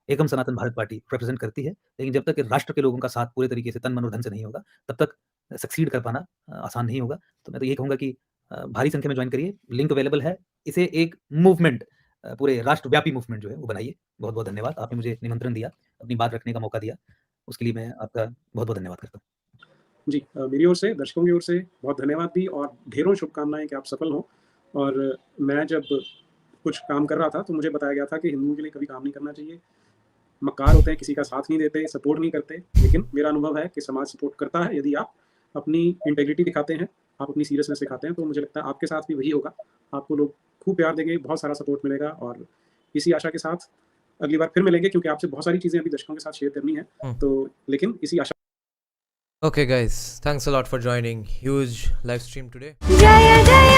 एकम सनातन भारत पार्टी रिप्रेजेंट करती है, लेकिन जब तक राष्ट्र के लोगों का साथ पूरे तरीके से तन, मन और धन से नहीं होगा, तब तक सक्सीड कर पाना आसान नहीं होगा। तो मैं तो यही कहूँगा कि भारी संख्या में जॉइन करिए, लिंक अवेलेबल है। इसे एक मूवमेंट पूरे राष्ट्रव्यापी मूवमेंट जो है वो बनाइए। बहुत-बहुत धन्यवाद। आपने मुझे निमंत्रण दिया, अपनी बात रखने का मौका दिया, उसके लिए मैं आपका बहुत-बहुत धन्यवाद करता हूँ। जी, मेरी ओर से, दर्शकों की ओर से बहुत धन्यवाद भी और ढेरों शुभकामनाएं कि आप सफल हों। और मैं जब कुछ काम कर रहा था तो मुझे बताया गया था कि हिंदुओं के लिए कभी काम नहीं करना चाहिए, मक्कार होते हैं, किसी का साथ नहीं देते, सपोर्ट नहीं करते। लेकिन मेरा अनुभव है कि समाज सपोर्ट करता है यदि आप अपनी इंटेग्रिटी दिखाते हैं, आप अपनी सीरियसनेस दिखाते हैं। तो मुझे लगता है आपके साथ भी वही होगा, आपको लोग खूब प्यार देंगे, बहुत सारा सपोर्ट मिलेगा। और इसी आशा के साथ अगली बार फिर मिलेंगे, क्योंकि आपसे बहुत सारी चीज़ें अभी दर्शकों के साथ शेयर करनी है। तो लेकिन इसी आशा। Okay, guys. Thanks a lot for joining. Huge live stream today. जय जय